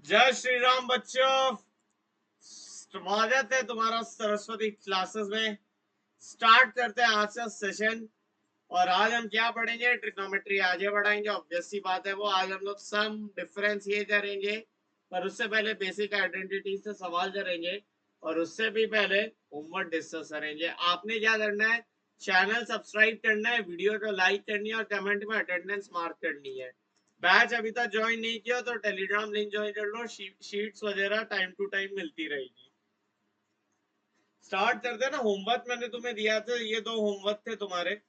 जय श्री राम बच्चों, स्वागत है तुम्हारा सरस्वती क्लासेस में। स्टार्ट करते हैं आज का सेशन। और आज हम क्या पढ़ेंगे? ट्रिग्नोमेट्री आगे बढ़ाएंगे। ऑब्वियस सी बात है वो आज हम लोग सम डिफरेंस ये करेंगे, पर उससे पहले बेसिक आइडेंटिटी से सवाल करेंगे और उससे भी पहले होमवर्क डिस्कस करेंगे। आपने क्या करना है? चैनल सब्सक्राइब करना है, वीडियो को लाइक करनी है और कमेंट में अटेंडेंस मार्क करनी है। बैच अभी तक ज्वाइन नहीं किया तो टेलीग्राम लिंक ज्वाइन कर लो, शीट्स वगैरह टाइम टू टाइम मिलती रहेगी। स्टार्ट करते हैं ना। होमवर्क मैंने तुम्हें दिया था, ये दो होमवर्क थे तुम्हारे,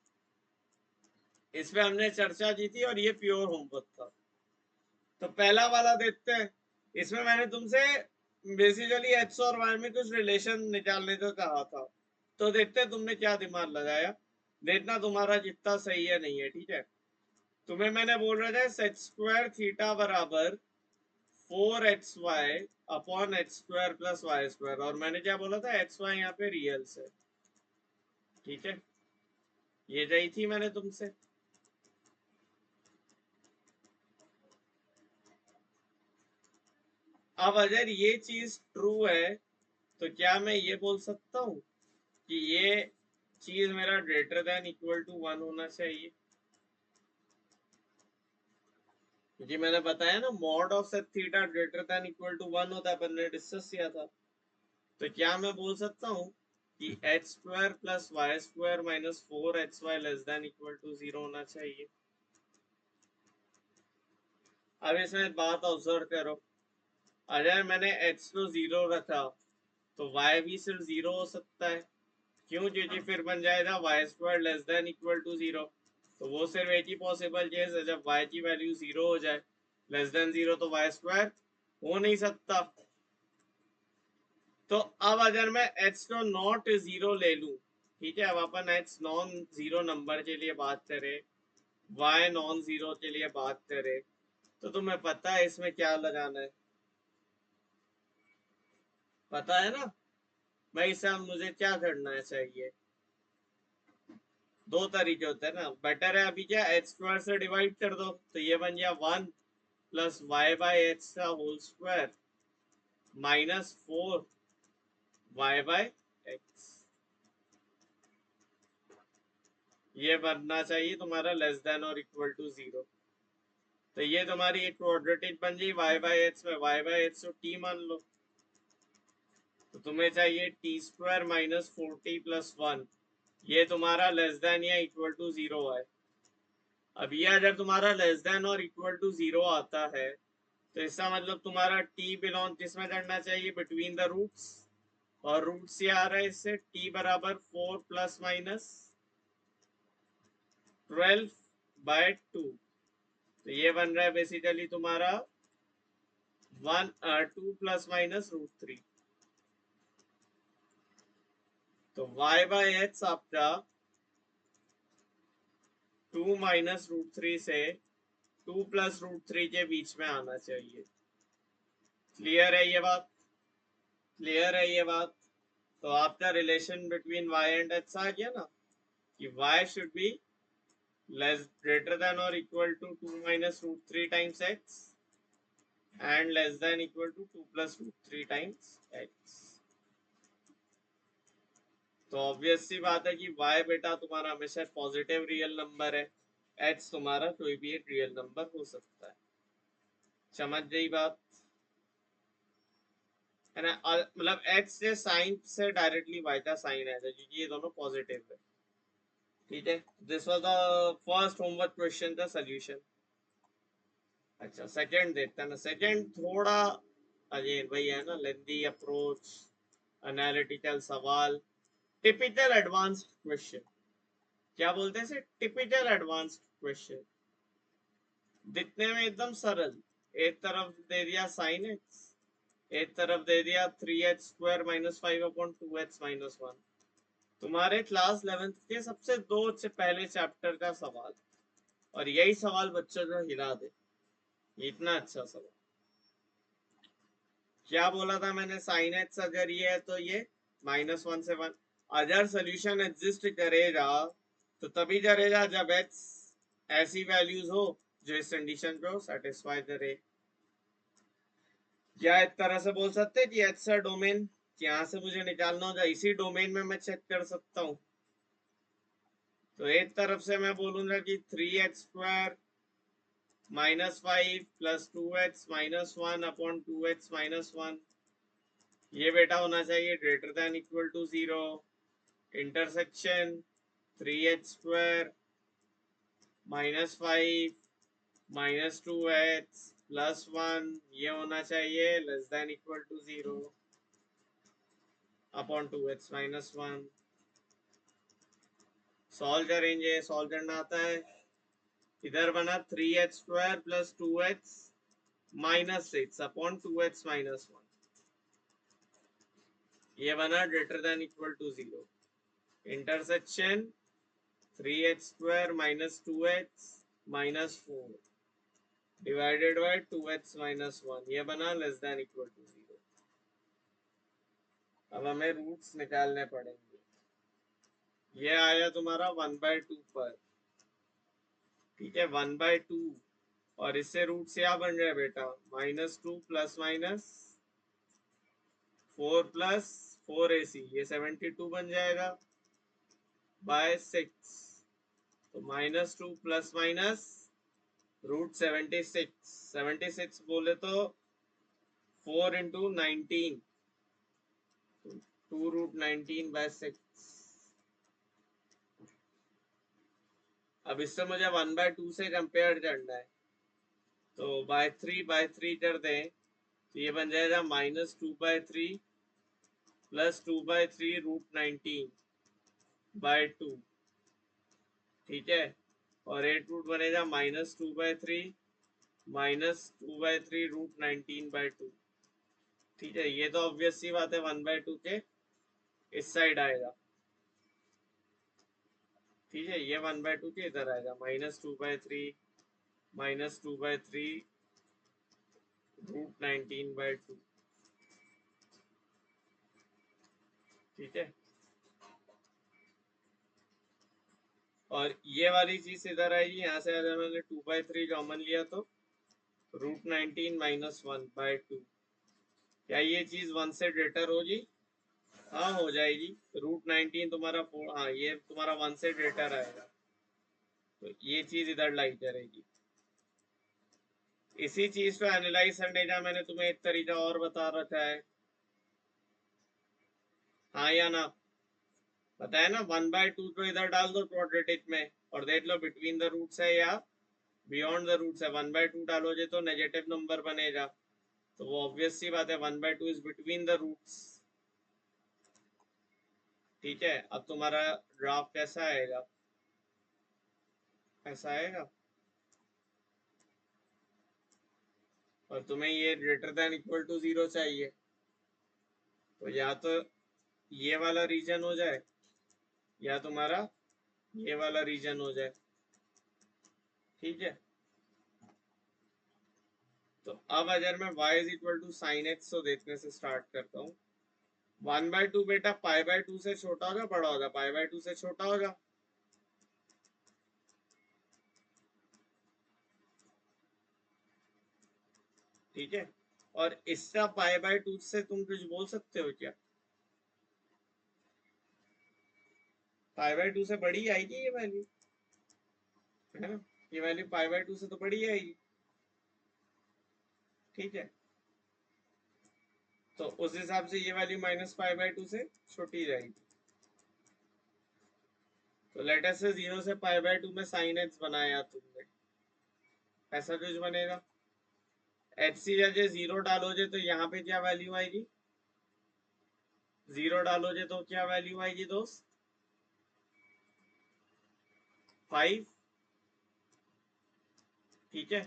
इसमें हमने चर्चा की थी और ये प्योर होमवर्क था। तो पहला वाला देखते हैं। इसमें मैंने तुमसे बेसिकली एक्स और वाई में कुछ रिलेशन निकालने को कहा था। तो देखते हैं तुमने क्या दिमाग लगाया। देखना तुम्हारा जितना सही है नहीं है, ठीक है। तुम्हें मैंने बोल रहा था सेक स्क्वायर थीटा बराबर 4xy upon x square plus y square, और मैंने क्या बोला था? एक्स वाई यहाँ पे रियल्स है, ठीक है। ये गई थी मैंने तुमसे। अब अगर ये चीज ट्रू है तो क्या मैं ये बोल सकता हूँ कि ये चीज मेरा ग्रेटर देन इक्वल टू 1 होना चाहिए? क्योंकि मैंने बताया ना, mod of sec theta greater than equal to 1 होता है, अपन ने डिस्कस किया था। तो क्या मैं बोल सकता हूँ कि x square plus y square minus 4xy less than equal to 0 होना चाहिए? अब इसमें बात ऑब्जर्व करो। अगर मैंने x को 0 रखा तो y भी सिर्फ 0 हो सकता है। क्यों? क्योंकि फिर बन जाएगा y square less than equal to 0। तो वो सिर्फ एक ही पॉसिबल केस है जब y की वैल्यू 0 हो जाए। लेस देन 0 तो वाई स्क्वायर हो नहीं सकता। तो अब अगर मैं x को नॉट 0 ले लूं, ठीक है, अब अपन x नॉन 0 नंबर के लिए बात करें, y नॉन 0 के लिए बात करें, तो तुम्हें पता है इसमें क्या लगाना है? पता है ना भाई साहब, मुझे क्या करना है चाहिए? दो तरीके होते हैं ना। बेटर है अभी क्या, एक्स स्क्वायर से डिवाइड कर दो तो ये बन गया 1 प्लस वाई बाई एक्स का whole square minus 4 y by x. ये बनना चाहिए तुम्हारा लेस देन और इक्वल टू 0। तो ये तुम्हारी एक क्वाड्रेटिक बन गई वाई बाई एक्स में, वाई बाई एक्स को टी मान लो। तो तुम्हें चाहिए T square minus 4t plus 1, ये तुम्हारा लेस देन या इक्वल टू 0 है। अब ये अगर तुम्हारा लेस देन और इक्वल टू 0 आता है तो इसका मतलब तुम्हारा t बिलोंग किसमें करना चाहिए? Between the roots. और रूट्स ये आ रहा है इससे t बराबर 4 प्लस माइनस 12/2। तो ये बन रहा है बेसिकली तुम्हारा 2 प्लस माइनस √3। तो y बाय एक्स आपका 2 माइनस √3 से 2 प्लस √3 के बीच में आना चाहिए। क्लियर है ये बात? क्लियर है ये बात? तो आपका relation between y and x आ गया ना, कि y should be less greater than or equal to 2 minus √3 times x and less than equal to 2 plus √3 times x। तो ऑब्वियस सी बात है कि y बेटा तुम्हारा हमेशा पॉजिटिव रियल नंबर है, x तुम्हारा कोई भी एक रियल नंबर हो सकता है। समझ गई बात है ना? मतलब x के साइन से डायरेक्टली y का साइन है क्योंकि ये दोनों पॉजिटिव है, ठीक है। This was the first homework question का सॉल्यूशन। अच्छा, सेकंड देखते हैं ना। सेकंड थोड़ा अजय भाई है ना, लेंदी अप्रोच, एनालिटिकल सवाल, टिपिकल एडवांस्ड क्वेश्चन। क्या बोलते हैं इसे? Typical advanced question. दिखने में एकदम सरल। एक तरफ दे दिया साइन एक्स, एक तरफ दे दिया 3x square minus 5/2x minus 1। तुम्हारे क्लास 11th के सबसे दो से पहले चैप्टर का सवाल, और यही सवाल बच्चों को हिला दे। इतना अच्छा सवाल। क्या बोला था मैंने? साइन एक्स अगर ये है तो ये -1 से 1। अगर सोल्यूशन एग्जिस्ट करेगा तो तभी करेगा जब एक्स ऐसी वैल्यूज हो जो इस कंडीशन को सेटिस्फाई करे। या इस तरह से बोल सकते हैं कि एच सा डोमेन यहाँ से मुझे निकालना होगा, इसी डोमेन में मैं चेक कर सकता हूँ। तो एक तरफ से मैं बोलूंगा कि 3x² -5 + 2x -1 अपॉन 2x -1, ये बेटा होना चाहिए greater than equal to 0। Intersection 3x² -5 -2x +1, ये होना चाहिए less than equal to 0 upon 2x -1। Solve करेंगे, सॉल्व करना आता है। इधर बना 3x² + 2x -6 अपॉन 2x -1, ये बना greater than equal to 0। Intersection 3x² -2x -4 divided by 2x -1, ये बना लेस देन इक्वल टू 0। अब हमें रूट्स निकालने पड़ेंगे। ये आया तुम्हारा 1/2 पर, ठीक है, 1/2, और इससे रूट क्या बन रहा है बेटा, -2 ± 4 + 4ac, ये 72 बन जाएगा बाय 6। तो -2 ± √76, 76 बोले तो 4 × 19, 2√19/6। अब इससे मुझे 1/2 से कंपेयर करना है, तो बाय 3 कर दें, तो ये बन जाएगा -2/3 + 2/3 √19/2, ठीक है। और 8 रूट बनेगा -2/3 -2/3 √19/2, ठीक है। ये तो ऑब्वियस सी बात है 1/2 के इस साइड आएगा, ठीक है। ये 1/2 के इधर आएगा, -2/3 -2/3 √19/2, ठीक है। और ये वाली चीज इधर आएगी, यहाँ से अगर मैंने 2/3 कॉमन लिया तो √19 - 1/2, क्या ये चीज 1 से ग्रेटर होगी? हाँ हो जाएगी। √19 तुम्हारा 4, हाँ ये तुम्हारा 1 से ग्रेटर आएगा, तो ये चीज इधर लाई करेगी। इसी चीज को एनालाइज करने का मैंने तुम्हें एक तरीका और बता रखा है, हाँ या ना? पता है ना, 1/2 तो इधर डाल दो क्वाड्रेटिक में और देख लो बिटवीन द रूट्स है या बियॉन्ड द रूट्स है। 1/2 डालोगे तो नेगेटिव नंबर बनेगा, तो वो ऑब्वियस सी बात है 1/2 इज बिटवीन द रूट्स, ठीक है। अब तुम्हारा ग्राफ कैसा आएगा, ऐसा आएगा, और तुम्हें ये ग्रेटर देन इक्वल टू 0 चाहिए, तो या तो ये वाला रीजन हो जाए या तुम्हारा ये वाला रीजन हो जाए, ठीक है। तो अब अगर मैं y = sin x तो देखने से स्टार्ट करता हूँ, 1/2 बेटा π/2 से छोटा होगा बड़ा होगा? π/2 से छोटा होगा, ठीक है। और इसका π/2 से तुम कुछ बोल सकते हो क्या? π/2 से बड़ी आएगी ये वैल्यू, है ना? ये वैल्यू π/2 से तो बड़ी आएगी, ठीक है। तो उस हिसाब से ये वैल्यू -π/2 से छोटी जाएगी। तो लेटर से 0 से π/2 में sin x बनाया तुमने, ऐसा कुछ बनेगा। एच सी जगह 0 डालोगे तो यहाँ पे क्या वैल्यू आएगी? 0 डालोगे तो क्या वैल्यू आएगी दोस्त? 5, ठीक है।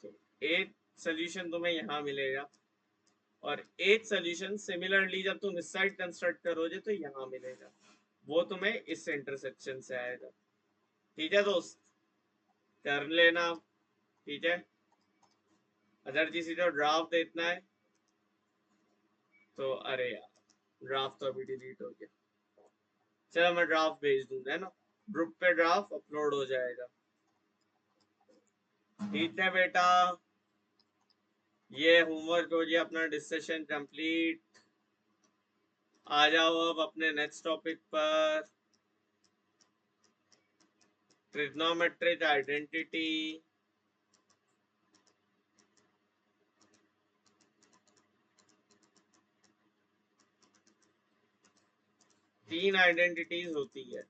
तो एक सोल्यूशन तुम्हें यहाँ मिलेगा, और एक सोल्यूशन सिमिलरली जब तुम इस साइड कंस्ट्रक्ट करोगे तो यहाँ मिलेगा, वो तुम्हें इस इंटरसेक्शन से आएगा, ठीक है दोस्त, कर लेना, ठीक है। अगर किसी को ड्राफ्ट देखना है तो, अरे यार ड्राफ्ट तो अभी डिलीट हो गया, चलो मैं ड्राफ्ट भेज दूंगा, है ना, ग्रुप पे ड्राफ्ट अपलोड हो जाएगा, ठीक है बेटा। ये होमवर्क हो गया अपना, डिस्कशन कंप्लीट। आ जाओ अब अपने नेक्स्ट टॉपिक पर, ट्रिग्नोमेट्रिक आइडेंटिटी। तीन आइडेंटिटीज होती है,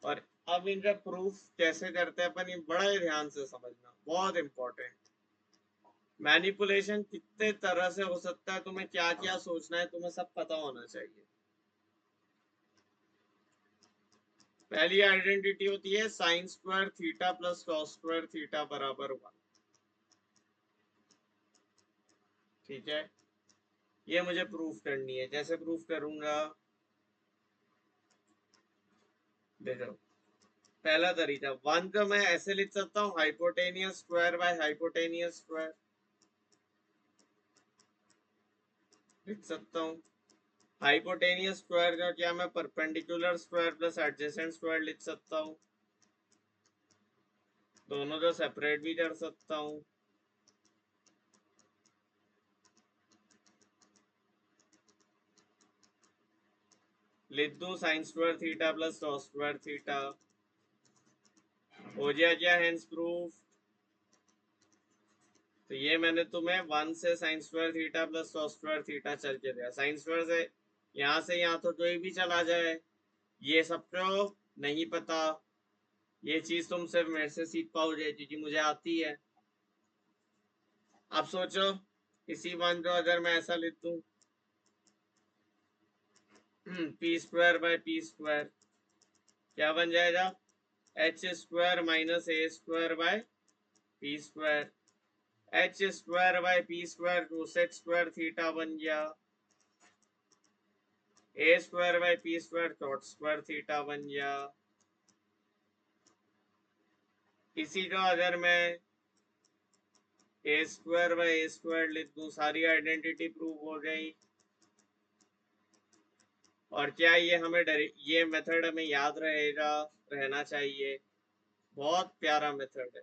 और अब इनका प्रूफ कैसे करते हैं अपन, ये बड़ा ही ध्यान से समझना, बहुत इंपॉर्टेंट। मैनिपुलेशन कितने तरह से हो सकता है, तुम्हें क्या क्या सोचना है, तुम्हें सब पता होना चाहिए। पहली आइडेंटिटी होती है sine square theta plus cos square theta बराबर 1। ठीक है, ये मुझे प्रूफ करनी है। जैसे प्रूफ करूंगा, देखो पहला तरीका, वन को मैं ऐसे लिख सकता हूँ, hypotenuse square by hypotenuse square लिख सकता हूँ। हाइपोटेनियस स्क्वायर का क्या मैं perpendicular square plus adjacent square लिख सकता हूँ, दोनों को सेपरेट भी कर सकता हूँ। लिख दूं sine square theta plus cos square theta, हो गया क्या हेंस प्रूफ। तो ये मैंने तुम्हें वन से sine square theta plus cos square theta चल के दिया। साइन स्क्वायर से यहाँ तो कोई भी चला जाए, ये सबको नहीं पता। ये चीज तुम सिर्फ मेरे से सीख पाओगे क्योंकि मुझे आती है। अब सोचो, इसी वन को अगर मैं ऐसा लिख दूं, P square by P square, क्या बन जाएगा, H square minus A square by P square. H square by P square cosec square theta बन गया, ए square by P square cot square theta बन गया। इसी का अगर मैं A square by A square लिख दूं, सारी आइडेंटिटी प्रूव हो गई। और क्या ये हमें ये मेथड हमें याद रहेगा, रहना चाहिए, बहुत प्यारा मेथड है।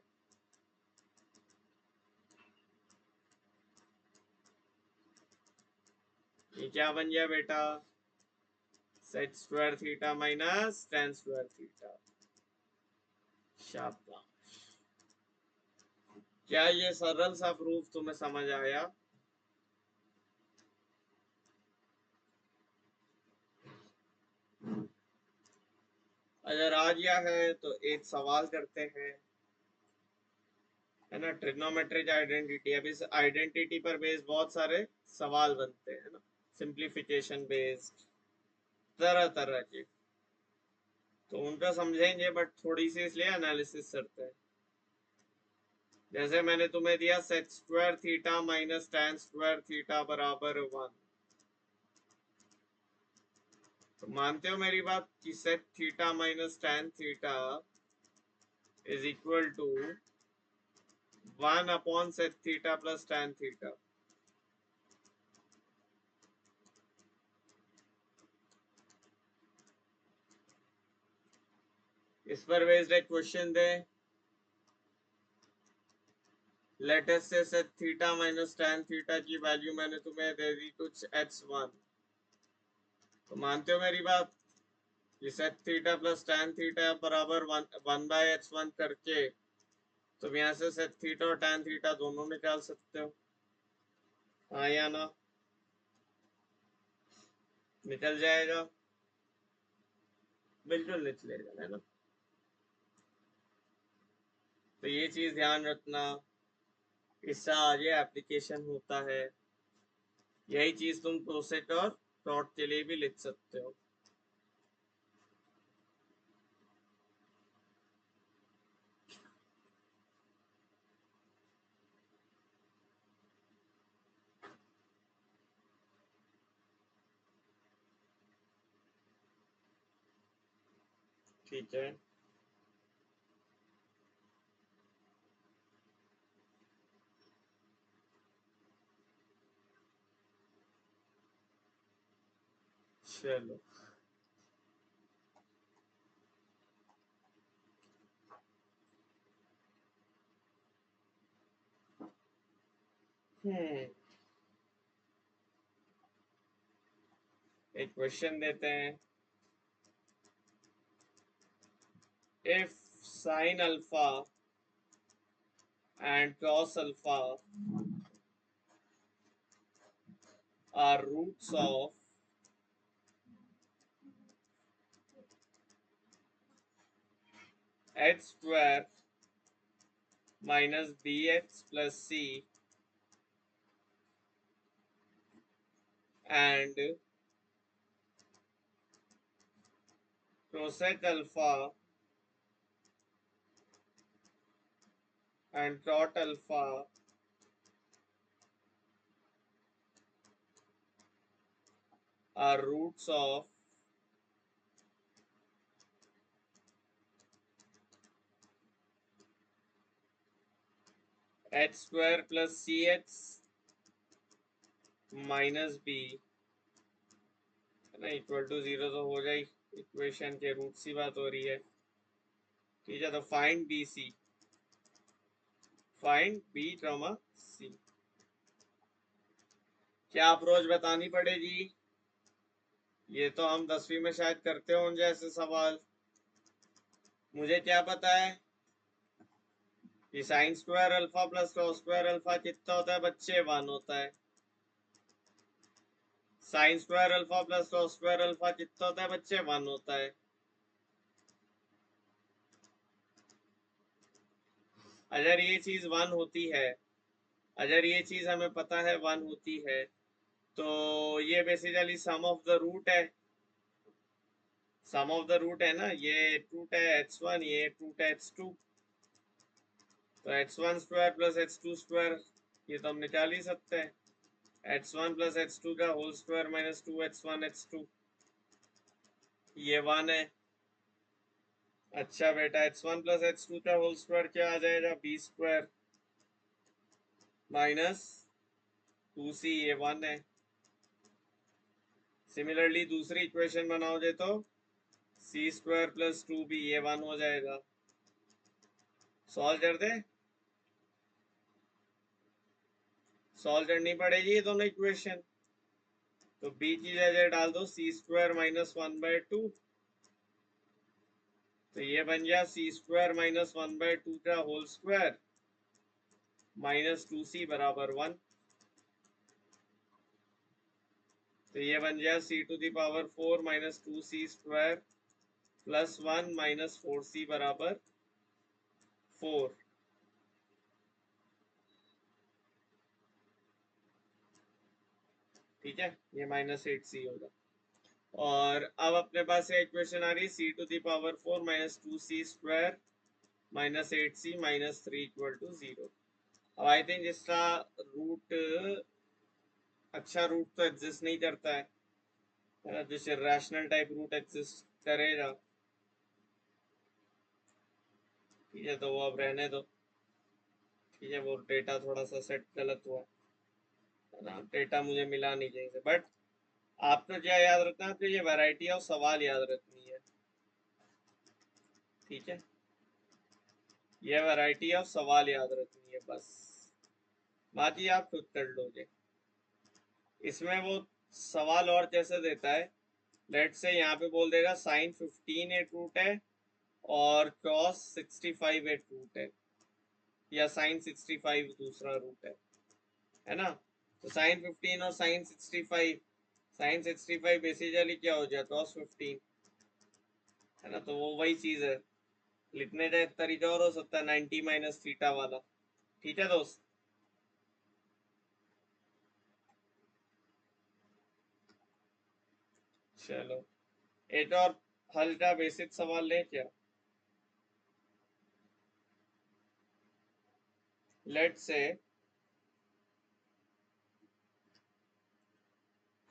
ये क्या बन गया बेटा, sec square theta minus tan square theta. शाबाश, क्या ये सरल सा प्रूफ तुम्हें समझ आया। अगर आ गया है तो एक सवाल करते हैं, है ना, ट्रिग्नोमेट्रिक आइडेंटिटी। अब इस आइडेंटिटी पर बेस्ड बहुत सारे सवाल बनते हैं ना, सिंप्लीफिकेशन बेस्ड, तरह तरह के, तो उनका समझेंगे, बट थोड़ी सी इसलिए एनालिसिस करते हैं। जैसे मैंने तुम्हें दिया sec square theta minus tan square theta बराबर 1, तो मानते हो मेरी बात कि sec theta minus tan theta is equal to 1 upon sec theta plus tan theta. इस पर बेस्ड एक क्वेश्चन दे, लेटेस्ट से sec theta minus tan theta की वैल्यू मैंने तुम्हें दे दी कुछ x1, तो मानते हो मेरी बात कि sec theta plus tan theta बराबर वन बाय x1 करके तुम यहाँ से सेक थीटा और टेन थीटा दोनों निकाल सकते हो। हाँ या ना, निकल जाएगा, बिल्कुल निकलेगा, है ना। तो ये चीज ध्यान रखना, इससे आगे एप्लीकेशन होता है। यही चीज तुम कोसेक और टॉट के लिए भी लिख सकते हो। ठीक है, चलो एक क्वेश्चन देते हैं. If sine alpha and cos alpha are roots of h square minus bx plus c and cosec alpha and cot alpha are roots of h square plus cx minus b है ना, equal to 0 तो हो जाए. Equation के root सी बात हो रही है. ठीक है, तो find B C, find B ट्रामा सी. क्या अप्रोच बतानी पड़ेगी? ये तो हम 10वीं में शायद करते होंगे ऐसे सवाल. मुझे क्या पता है कि sine square alpha plus cos square alpha कितना होता है बच्चे? 1 होता है. Sine square alpha plus cos square alpha कितना होता है बच्चे? 1 होता है. अगर ये चीज 1 होती है, अगर ये चीज हमें पता है 1 होती है, तो ये basically sum of the root है. सम ऑफ द रूट है ना, ये रूट है h1, ये रूट है h2. तो h1 square plus h2 square ये तो हम निकाल ही सकते हैं. h1 प्लस h2 का whole square minus 2h1 h2 ये 1 है. अच्छा बेटा, h1 प्लस h2 का होल स्क्वायर क्या आ जाएगा? b स्क्वायर माइनस 2c ये 1 है. सिमिलरली दूसरी इक्वेशन बनाओगे तो c स्क्वायर प्लस 2b ये 1 हो जाएगा. सॉल्व कर दे, सॉल्व करनी पड़ेगी ये दोनों इक्वेशन. तो b की जगह डाल दो c स्क्वायर माइनस 1/2, तो ये बन गया c स्क्वायर माइनस 1/2 का होल स्क्वायर माइनस 2c बराबर 1. तो ये बन गया c to the power 4 minus 2c square plus 1 minus 4c बराबर 4. ठीक है, ये माइनस 8c होगा. और अब अपने पास ये इक्वेशन आ रही है c to the power 4 minus 2c square minus 8c minus 3 equal to 0. अब आई थिंक इसका रूट, अच्छा रूट तो एग्जिस्ट नहीं करता है, जैसे रैशनल टाइप रूट एग्जिस्ट करेगा. ठीक है, तो वो अब रहने दो. ठीक है, वो डेटा थोड़ा सा सेट गलत हुआ है ना, डेटा मुझे मिला नहीं चाहिए. बट आपको क्या याद रखना है? आपको ये वैरायटी ऑफ सवाल याद रखनी है. ठीक है, ये वैरायटी ऑफ सवाल याद रखनी है बस, बाकी आप खुद कर लोगे. इसमें वो सवाल और कैसे देता है, लेट से यहाँ पे बोल देगा साइन 15 एक रूट है और क्रॉस 65 एक रूट है, या साइन 65 दूसरा रूट है ना. तो साइन 15 और साइन 65, साइन 65 बेसिकली क्या हो जाए क्रॉस 15 है ना. तो वो वही चीज है, लिखने का एक तरीका और हो सकता है 90 माइनस थीटा वाला. ठीक है दोस्त, चलो एक और हल का बेसिक सवाल ले क्या. लेट से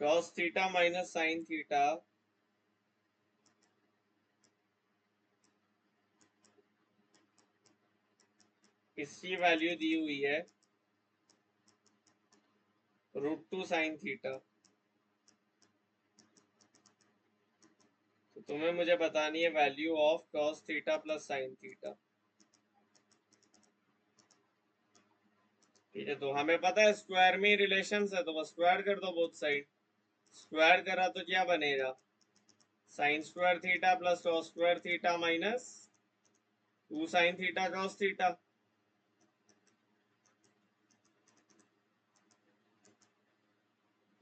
cos theta minus sine theta इसकी वैल्यू दी हुई है √2 साइन थीटा. तो तुम्हें मुझे बतानी है value of cos theta plus sine theta. ठीक है, तो हमें पता है स्क्वायर में रिलेशन है, तो बस स्क्वायर कर दो बोथ साइड। स्क्वायर करा तो क्या बनेगा, sine square theta plus cos square theta minus 2 sine theta cos theta.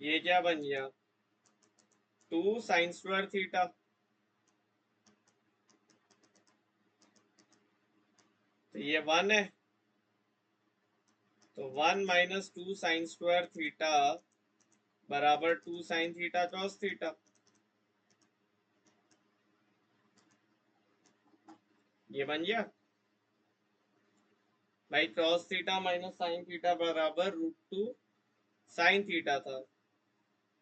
ये क्या बन गया, 2 साइन स्क्वायर थीटा। तो ये 1 है, तो 1 माइनस 2 साइन स्क्वायर थीटा बराबर 2 साइन थीटा कॉस थीटा। ये बन गया भाई, cos theta minus sine theta बराबर √2 साइन थीटा था,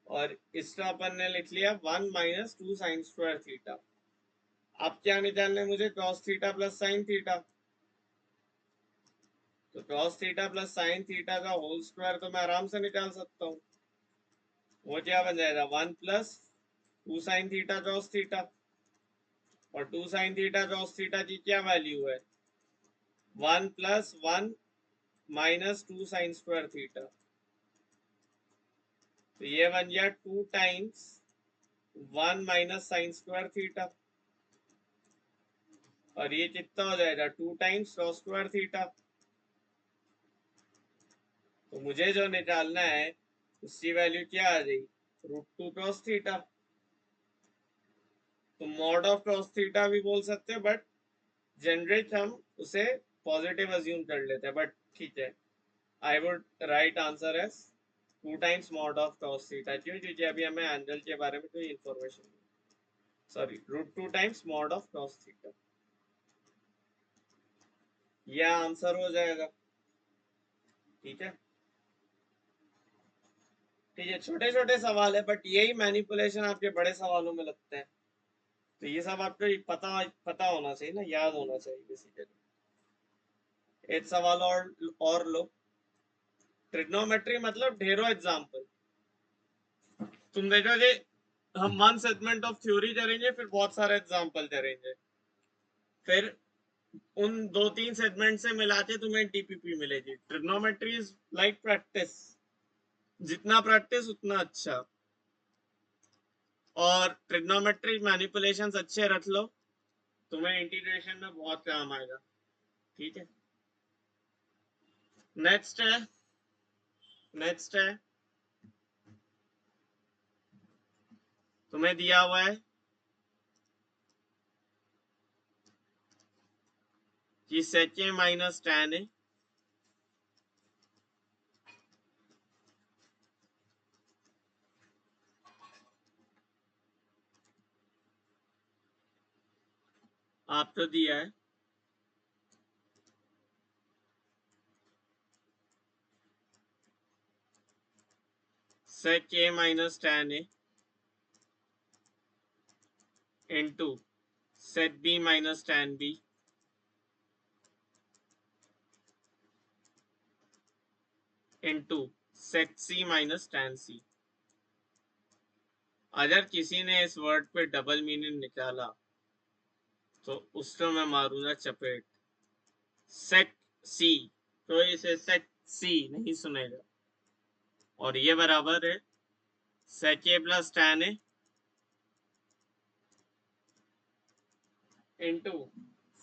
और इसका अपन ने लिख लिया 1 माइनस 2 साइन स्क्वायर थीटा। अब क्या निकालना है मुझे, cos theta plus sine theta. तो cos theta plus sine theta का होल स्क्वायर तो मैं आराम से निकाल सकता हूँ। वो क्या बन जाएगा, 1 plus 2 sine theta cos theta, और 2 साइन थीटा कॉस थीटा की क्या वैल्यू है, 1 plus 1 minus 2 sine square theta. तो ये बन गया 2 times 1 minus sine square theta, और ये कितना हो जाएगा, 2 टाइम्स कॉस स्क्वायर थीटा। तो मुझे जो निकालना है उसकी वैल्यू क्या आ जाएगी, √2 कॉस थीटा। तो मॉड ऑफ कॉस थीटा भी बोल सकते हैं, बट जनरेट हम उसे पॉजिटिव अज्यूम कर लेते हैं, बट ठीक है, I would write answer as 2 times mod of cos theta. क्यों, क्योंकि अभी हमें एंगल के बारे में कोई information, sorry √2 times mod of cos theta, यह आंसर हो जाएगा। ठीक है, ठीक है, छोटे छोटे सवाल है, बट यही मैनिपुलेशन आपके बड़े सवालों में लगते हैं। तो ये सब आपको पता होना चाहिए ना, याद होना चाहिए बेसिकली। एक सवाल और लो, ट्रिग्नोमेट्री मतलब ढेरों एग्जाम्पल। तुम देखोगे हम 1 सेगमेंट ऑफ थ्योरी करेंगे, फिर बहुत सारे एग्जाम्पल करेंगे, फिर उन 2-3 सेगमेंट से मिला के तुम्हें टीपीपी मिलेगी। ट्रिग्नोमेट्री इज लाइक प्रैक्टिस, जितना प्रैक्टिस उतना अच्छा। और ट्रिग्नोमेट्रिक मैनिपुलेशंस अच्छे रख लो, तुम्हें इंटीग्रेशन में बहुत काम आएगा। ठीक है, नेक्स्ट है, नेक्स्ट है, तुम्हें दिया हुआ है कि sec a minus tan a आपको दिया है sec a minus tan a into sec b minus tan b into sec c minus tan c। अगर किसी ने इस वर्ड पे डबल मीनिंग निकाला तो उसको मैं मारूंगा चपेट। sec c, तो इसे sec c नहीं सुनेगा, और ये बराबर है sec a plus tan a into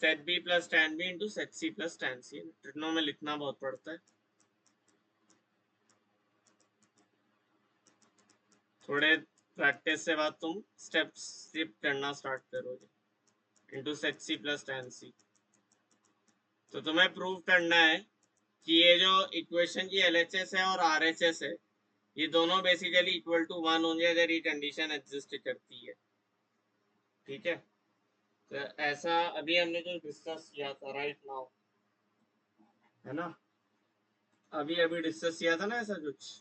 sec b plus tan b into sec c plus tan c। Trigno में लिखना बहुत पड़ता है, थोड़े प्रैक्टिस से बाद तुम स्टेप्स स्किप करना स्टार्ट करोगे। Into sec c plus tan c। तो तुम्हें प्रूव करना है कि ये जो इक्वेशन की LHS है और RHS है, ये दोनों बेसिकली इक्वल टू 1 होंगे अगर ये कंडीशन एग्जिस्ट करती है। ठीक है, तो ऐसा अभी हमने जो डिस्कस किया था राइट नाउ, है ना, अभी अभी डिस्कस किया था ना ऐसा कुछ,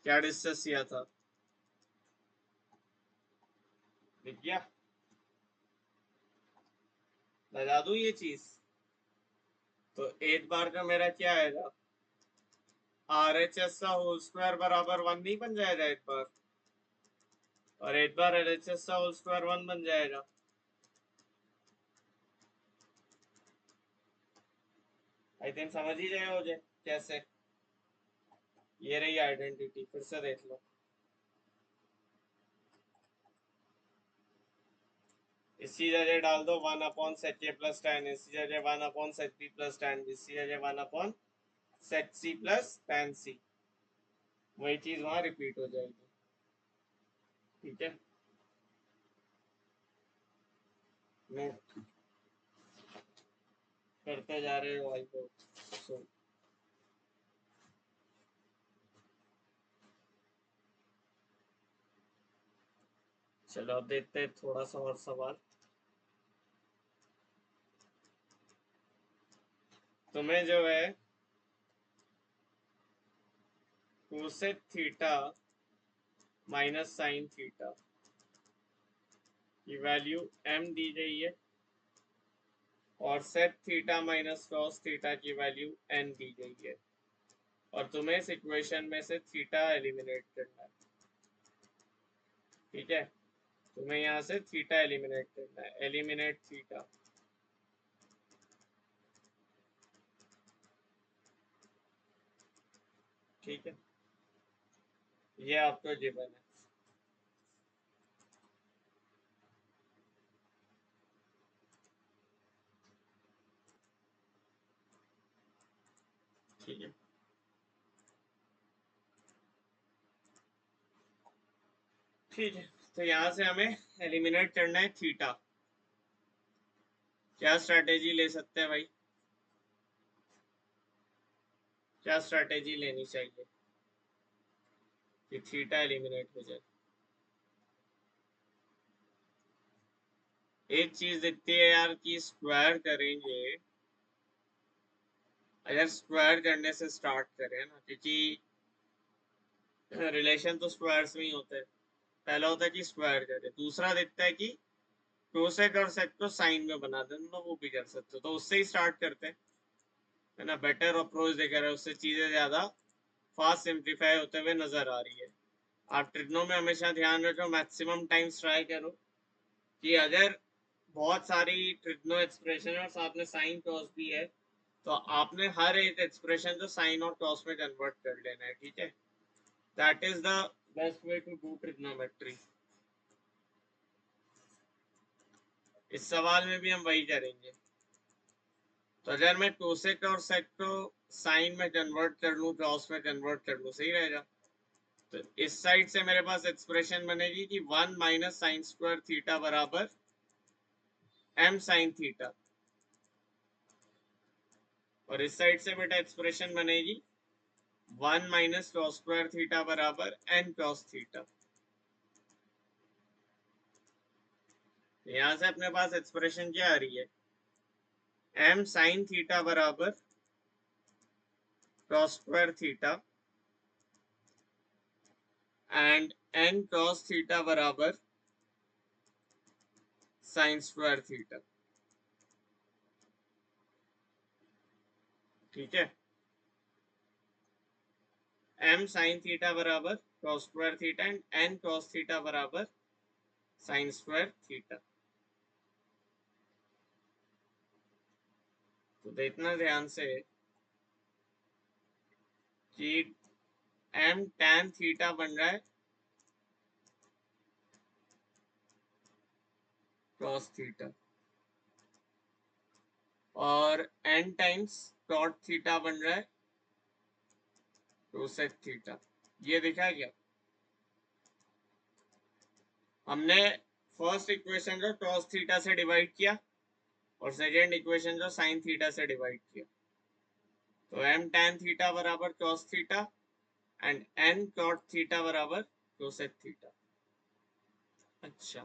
क्या डिस्कस किया था, विद्या लगा दूं ये चीज। तो 8 बार का मेरा क्या आएगा, RHS का होल स्क्वायर बराबर 1 नहीं बन जाएगा एक बार, और 8 बार LHS का होल स्क्वायर 1 बन जाएगा। आई थिंक समझ ही गए हो जे कैसे। ये रही आइडेंटिटी, फिर से देख लो। इसी जगह डाल दो 1/sec a+tan, इसी जगह 1/sec b+tan, इसी जगह 1/sec c+tan c। वही चीज वहां रिपीट हो जाएगी। ठीक है, नोट करते जा रहे हो आई होप सो। चलो अब देखते हैं थोड़ा सा और सवाल। तुम्हें जो है cosec theta minus sine theta की वैल्यू m दी गई है और sec theta minus cos theta की वैल्यू n दी गई है, और तुम्हें इस इक्वेशन में से थीटा एलिमिनेट करना है। ठीक है, तुम्हें यहाँ से थीटा एलिमिनेट करना है। Eliminate theta. ठीक है, ये आपको गिवन है। ठीक है, ठीक है, तो यहाँ से हमें एलिमिनेट करना है थीटा। क्या स्ट्रैटेजी ले सकते हैं भाई? क्या स्ट्रैटेजी लेनी चाहिए कि थीटा एलिमिनेट हो जाए? एक चीज दिखती है यार कि स्क्वायर करेंगे, अगर स्क्वायर करने से स्टार्ट करें ना, क्योंकि रिलेशन तो स्क्वायर्स में ही होते हैं। पहला होता है कि स्क्वायर करें, दूसरा दिखता है कि कोसेक और सेक को साइन में बना देना, वो भी कर सकते हो, तो उससे ही स्टार्ट करते हैं, है ना। बेटर अप्रोच देखा रहे, उससे चीजें ज्यादा फास्ट सिंप्लीफाई होते हुए नजर आ रही है। आप ट्रिग्नो में हमेशा ध्यान रखो, मैक्सिमम टाइम्स ट्राई करो कि अगर बहुत सारी ट्रिग्नो एक्सप्रेशन और साथ में साइन कॉस भी है, तो आपने हर एक एक्सप्रेशन को साइन और कॉस में कन्वर्ट कर लेना है। ठीक है, that is the best way to do trigonometry. इस सवाल में भी हम वही करेंगे। तो अगर मैं कोसेक और सेक को साइन में कन्वर्ट कर लूँ, कॉस में कन्वर्ट कर लूँ, सही रहेगा। तो इस साइड से मेरे पास एक्सप्रेशन बनेगी कि 1 माइनस साइन स्क्वायर थीटा बराबर m साइन थीटा, और इस साइड से बेटा एक्सप्रेशन बनेगी 1 माइनस कॉस स्क्वायर थीटा बराबर n कॉस थीटा। यहां से अपने पास एक्सप्रेशन क्या आ रही है? m साइन थीटा बराबर cos square theta and n cos theta बराबर साइन स्क्वायर थीटा। ठीक है, m साइन थीटा बराबर cos square theta and n cos theta बराबर साइन स्क्वायर थीटा। तो देखना ध्यान से कि m tan थीटा बन रहा है कॉस थीटा, और n टाइम्स कॉट थीटा बन रहा है कोसेक थीटा। ये दिखा क्या? हमने फर्स्ट इक्वेशन को कॉस थीटा से डिवाइड किया और सेकेंड इक्वेशन को साइन थीटा से डिवाइड किया। तो m tan थीटा बराबर cos theta and n cot theta बराबर कोसेक थीटा। अच्छा,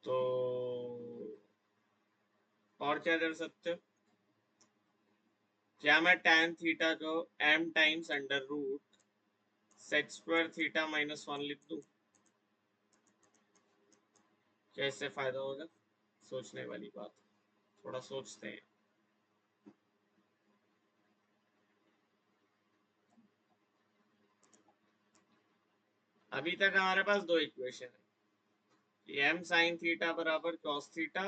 तो और क्या कर सकते हो? क्या मैं tan थीटा को m times under root sec square theta minus 1 लिख दूं? कैसे फायदा होगा? सोचने वाली बात, थोड़ा सोचते हैं। अभी तक हमारे पास दो इक्वेशन है, m साइन थीटा बराबर cos theta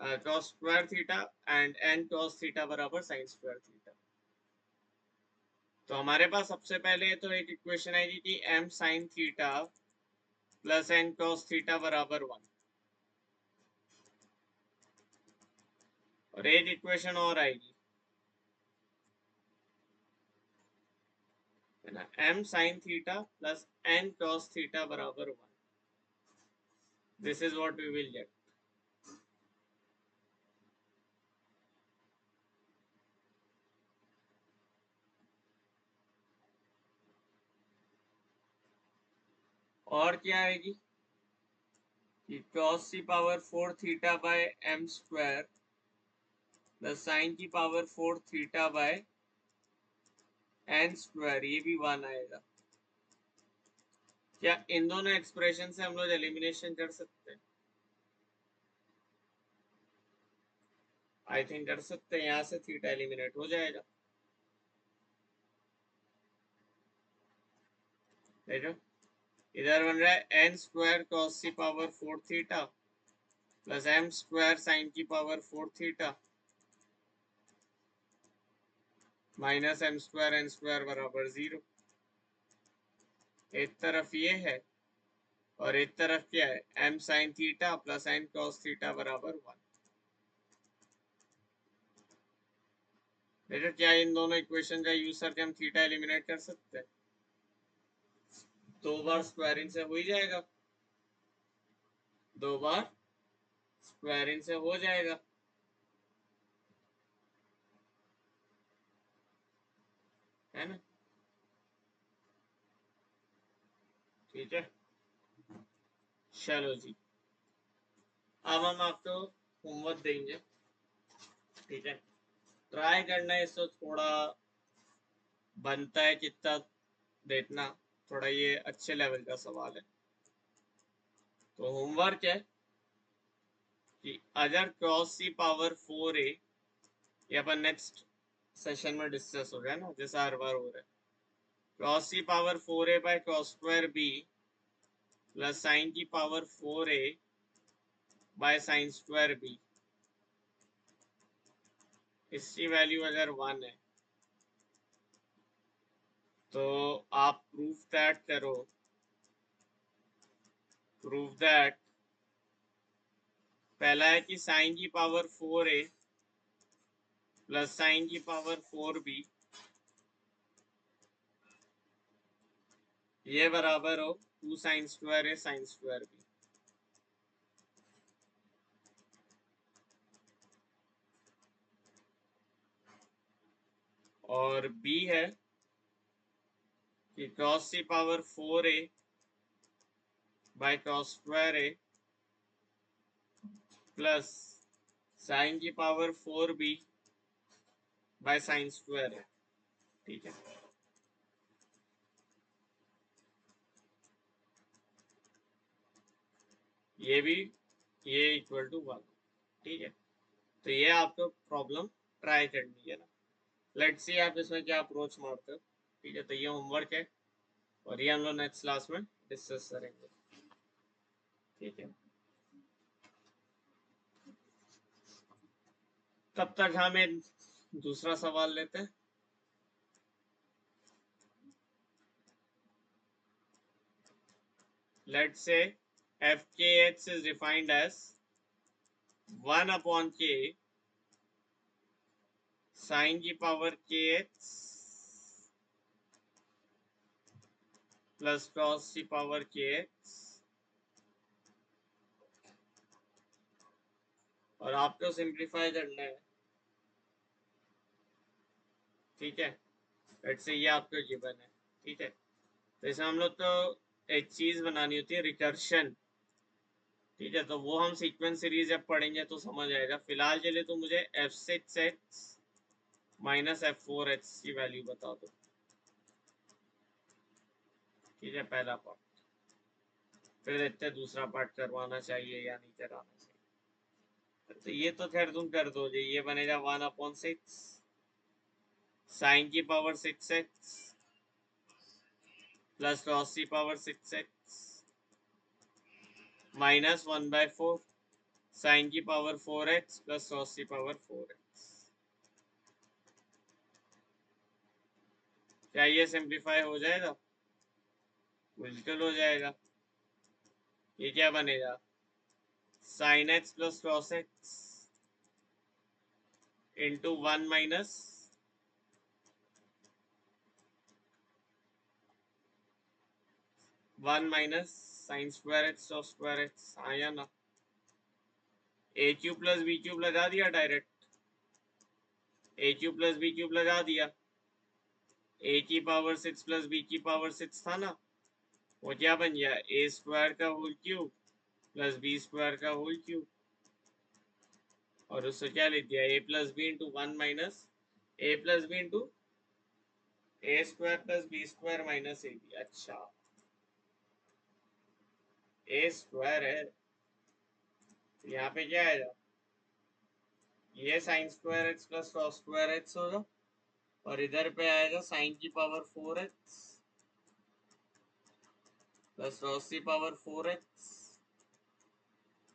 cos square theta and n cos theta बराबर sin स्क्वायर थीटा। तो हमारे पास सबसे पहले तो एक इक्वेशन आएगी कि m sin theta plus n cos theta बराबर 1, और एक इक्वेशन और आएगी है ना, m sin theta plus n cos theta बराबर 1। This is what we will get. और क्या आएगी कि cos की power 4 theta by m square plus sin की power 4 theta by n square, ये भी 1 आएगा। क्या इन दोनों एक्सप्रेशन से हम लोग एलिमिनेशन कर सकते हैं? आई थिंक कर सकते हैं, यहाँ से थीटा एलिमिनेट हो जाएगा। देखो इधर बन रहा है n स्क्वायर cos की power 4 theta plus m square sin की power 4 theta minus m square n square बराबर 0। एक तरफ ये है और एक तरफ क्या है, m sin theta plus n cos theta बराबर 1। देखो क्या इन दोनों इक्वेशन का यूज करके हम थीटा एलिमिनेट कर सकते हैं? 2 बार स्क्वायरिंग से हो ही जाएगा, 2 बार स्क्वायरिंग से हो जाएगा, है ना। ठीक है, चलो जी, अब हम आपको होमवर्क देंगे। ठीक है, ट्राई करना है, इसको थोड़ा बनता है कितना देखना, थोड़ा ये अच्छे लेवल का सवाल है। तो होमवर्क है कि अगर cos की पावर 4a, ये अपन नेक्स्ट सेशन में डिस्कस हो गया ना, जैसा हर बार हो रहा है, cos की power 4a by cos square b plus sin की power 4a by sin square b, इसकी वैल्यू अगर 1 है तो आप प्रूफ दैट करो, प्रूफ दैट पहला है कि sin की पावर 4a प्लस sin की पावर 4b ये बराबर हो 2 sin स्क्वायर है sin स्क्वायर b। और b है कि cos की power 4a by cos square a plus sin की power 4b bye sin square a। ठीक है, ये भी ये इक्वल टू 1। ठीक है, तो ये आपको प्रॉब्लम ट्राई करनी है ना, लेट्स सी आप इसमें क्या अप्रोच मारते हो। ठीक है, तो ये होमवर्क है और ये हम लोग नेक्स्ट क्लास में डिस्कस करेंगे। ठीक है, तब तक हम एक दूसरा सवाल लेते हैं। Let's say f k x is defined as 1 upon k sine की power k x plus cos की पावर के एक्स, और आपको सिंप्लीफाई करना है। ठीक है, लेट्स से ये आपको गिवन है। ठीक है, तो इसमें हम लोग को एक चीज बनानी होती है, रिकर्शन। ठीक है, तो वो हम सीक्वेंस सीरीज जब पढ़ेंगे तो समझ आएगा। फिलहाल के लिए तो मुझे f6x माइनस f4x की वैल्यू बता दो। ठीक है, पहला पार्ट, फिर देखते हैं दूसरा पार्ट करवाना चाहिए या नहीं कराना चाहिए। तो ये तो खैर तुम कर दो जी, ये बनेगा 1/6 साइन की पावर 6x प्लस कॉस की पावर 6x माइनस 1/4 साइन की पावर 4x प्लस कॉस की पावर 4x। क्या ये सिंप्लीफाई हो जाएगा? बिल्कुल हो जाएगा। ये क्या बनेगा? Sine x plus cos x into 1 minus sine square x cos square x. आया ना? A cube plus b cube लगा दिया direct. A cube plus b cube लगा दिया। ए की पावर 6 प्लस बी की पावर 6 था ना, वो क्या बन गया? ए स्क्वायर का whole cube plus b square का होल क्यूब। और उससे क्या लिख दिया? A plus b into 1 minus a plus b into a square plus b square minus a b. अच्छा, ए स्क्वायर है, यहाँ पे क्या आएगा? ये sine square x plus cos square x होगा, और इधर पे आएगा साइन की पावर 4x प्लस कॉस की power 4x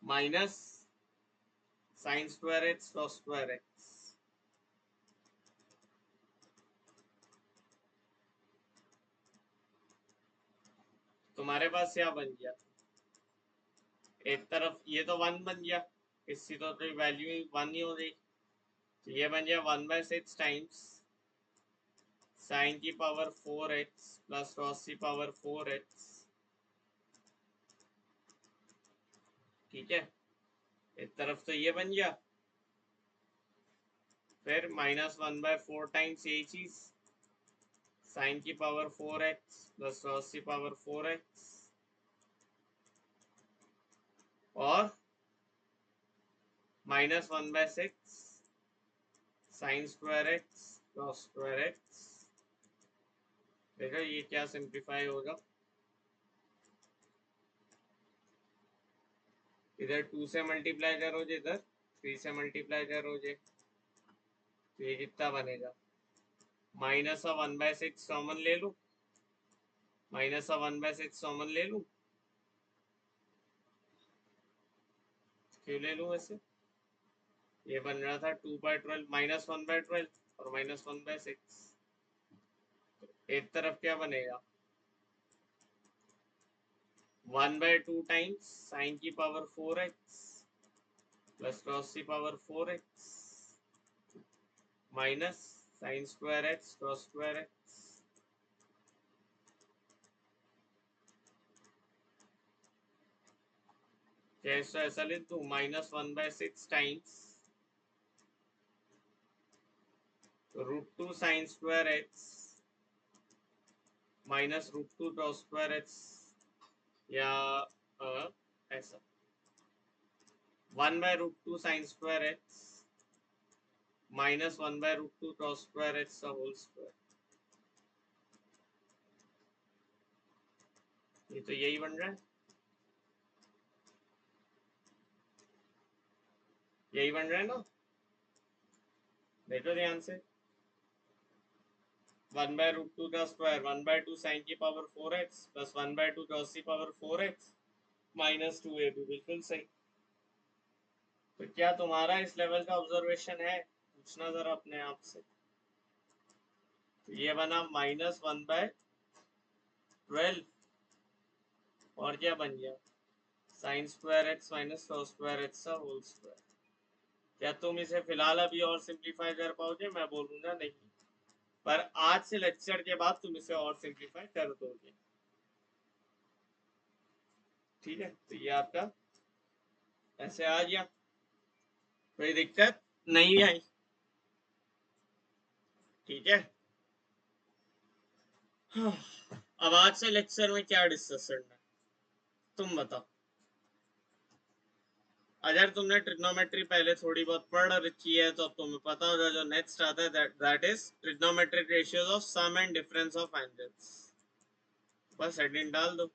minus sine square x cos square x. तुम्हारे पास क्या बन गया? एक तरफ ये तो 1 बन गया, इसकी तो वैल्यू 1 ही हो गई, तो ये बन गया 1/6 टाइम्स साइन की पावर 4x प्लस कॉस की पावर 4x। ठीक है, एक तरफ तो ये बन गया, फिर -1/4 टाइम्स यही चीज साइन की पावर 4x प्लस कॉस की पावर 4x और -1/6 sign square x cos square x. देखो ये क्या सिंप्लीफाई होगा, इधर 2 से मल्टीप्लाई करो, इधर 3 से मल्टीप्लाई करो, तो ये कितना बनेगा? -1/6 कॉमन ले लो, -1/6 कॉमन ले लूं? क्यों ले लूं वैसे? ये बन रहा था 2/12 -1/12 और -1/6। एक तरफ क्या बनेगा? 1/2 टाइम्स साइन की पावर 4x प्लस कॉस की power 4x minus sine square x cos square x. कैसे ऐसा लिख दूं? -1/6 times √2 sign square x minus √2 cos square x, या ऐसा 1/√2 sign square x minus 1/√2 cos square x का होल स्क्वायर। ये तो यही बन रहा है, यही बन रहा है ना? देखो ध्यान से, 1/√2 का स्क्वायर 1/2 साइन की पावर 4x प्लस 1/2 कॉस की पावर 4x -2ab। बिल्कुल सही। तो क्या तुम्हारा इस लेवल का ऑब्जर्वेशन है? पूछना जरा अपने आप से। तो ये बना -1/12 और क्या बन गया? Sign square x minus cos square x का होल स्क्वायर। क्या तुम इसे फिलहाल अभी और सिंप्लीफाई कर पाओगे? मैं बोलूंगा नहीं, पर आज से लेक्चर के बाद तुम इसे और सिंप्लीफाई कर दोगे। ठीक है, तो ये आपका ऐसे आ गया, कोई दिक्कत नहीं आई। ठीक है, अब आज से लेक्चर में क्या डिस्कस करना है तुम बताओ। अगर तुमने ट्रिग्नोमेट्री पहले थोड़ी बहुत पढ़ रखी है तो तुम्हें पता होगा जो नेक्स्ट आता है that is trigonometric ratios of sum and difference of angles. बस हेडिंग डाल दो,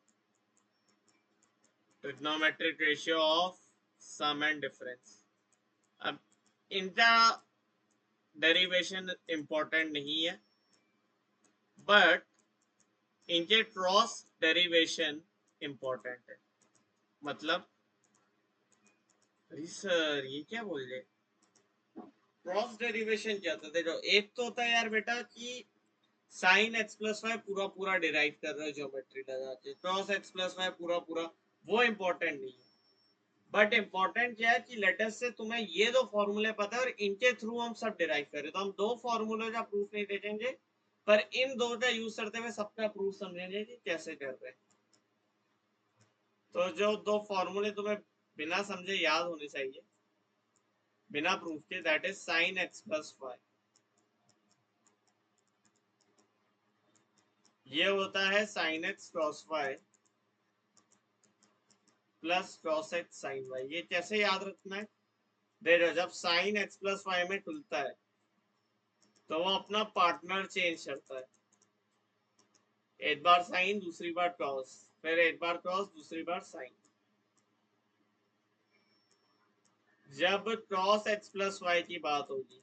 trigonometric ratio of sum and difference. अब इनका डेरिवेशन इंपॉर्टेंट नहीं है, बट इनके क्रॉस डेरिवेशन इंपॉर्टेंट है। मतलब अरे सर ये क्या बोल रहे? क्रॉस डेरिवेशन क्या होता है? देखो एक तो होता है यार बेटा कि साइन एक्स प्लस वाई पूरा पूरा डिराइव कर रहे हो ज्योमेट्री लगा के, क्रॉस एक्स प्लस वाई पूरा पूरा, वो इंपॉर्टेंट नहीं है। बट इंपॉर्टेंट क्या है कि लेटर से तुम्हें ये दो फॉर्मूले पता है और इनके थ्रू हम सब डिराइव करें, तो हम दो फॉर्मूले का प्रूफ नहीं देखेंगे, पर इन दो का यूज करते हुए सबका प्रूफ समझेंगे कि कैसे कर रहे हैं। तो जो दो फॉर्मूले तुम्हें बिना समझे याद होने चाहिए बिना प्रूफ के, that is sine x plus y, ये होता है sine x cos y plus cos x sine y. ये कैसे याद रखना है? देखो जब साइन एक्स प्लस वाई में खुलता है तो वो अपना पार्टनर चेंज करता है, एक बार साइन दूसरी बार क्रॉस, फिर एक बार क्रॉस दूसरी बार साइन। जब क्रॉस एक्स प्लस वाई की बात होगी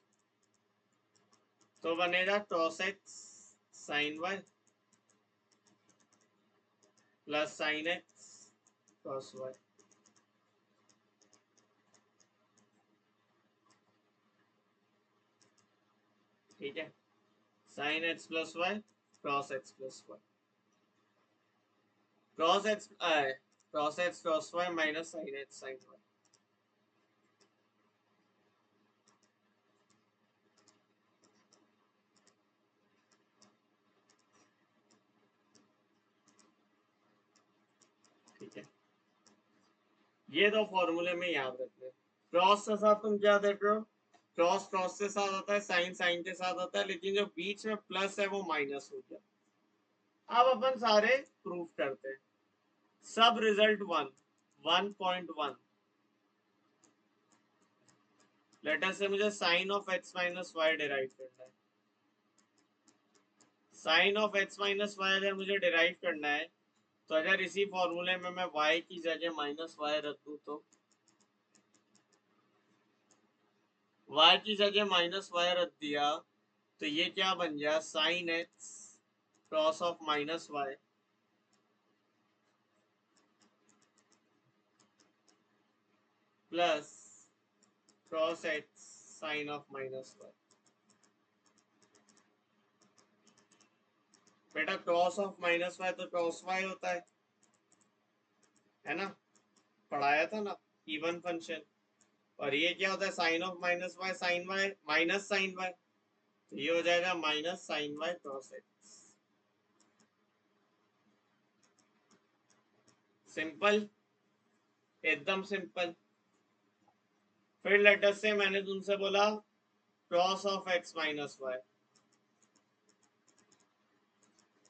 तो बनेगा cos x sine y plus sine x cos y. ठीक है, sine x plus Y cos x plus Y, cos x cos Y minus sine x sine y. ठीक है, ये दो फॉर्मूले में याद रखना है। क्रॉस के साथ तुम क्या देख रहे हो? क्रॉस क्रॉस के साथ होता है, साइन साइन के साथ होता है, लेकिन जो बीच में प्लस है वो माइनस हो गया। अब अपन सारे प्रूफ करते हैं। सब रिजल्ट 1.1, लेटर से मुझे sine of x minus y derive करना है। Sine of x minus y अगर मुझे डिराइव करना है तो अगर इसी फॉर्मूले में मैं y की जगह माइनस वाई रख दूं तो y की जगह माइनस वाई रख दिया तो ये क्या बन गया? Sine x cos of minus y plus cos x sine of minus y. बेटा क्रॉस ऑफ माइनस वाई तो क्रॉस वाई होता है ना, पढ़ाया था ना, इवन फंक्शन। और ये क्या होता है? Sine of minus y sine y minus sine y, तो ये हो जाएगा minus sine y cos x. Simple, एकदम सिंपल। फिर लेटर से मैंने तुमसे बोला cos of x minus y,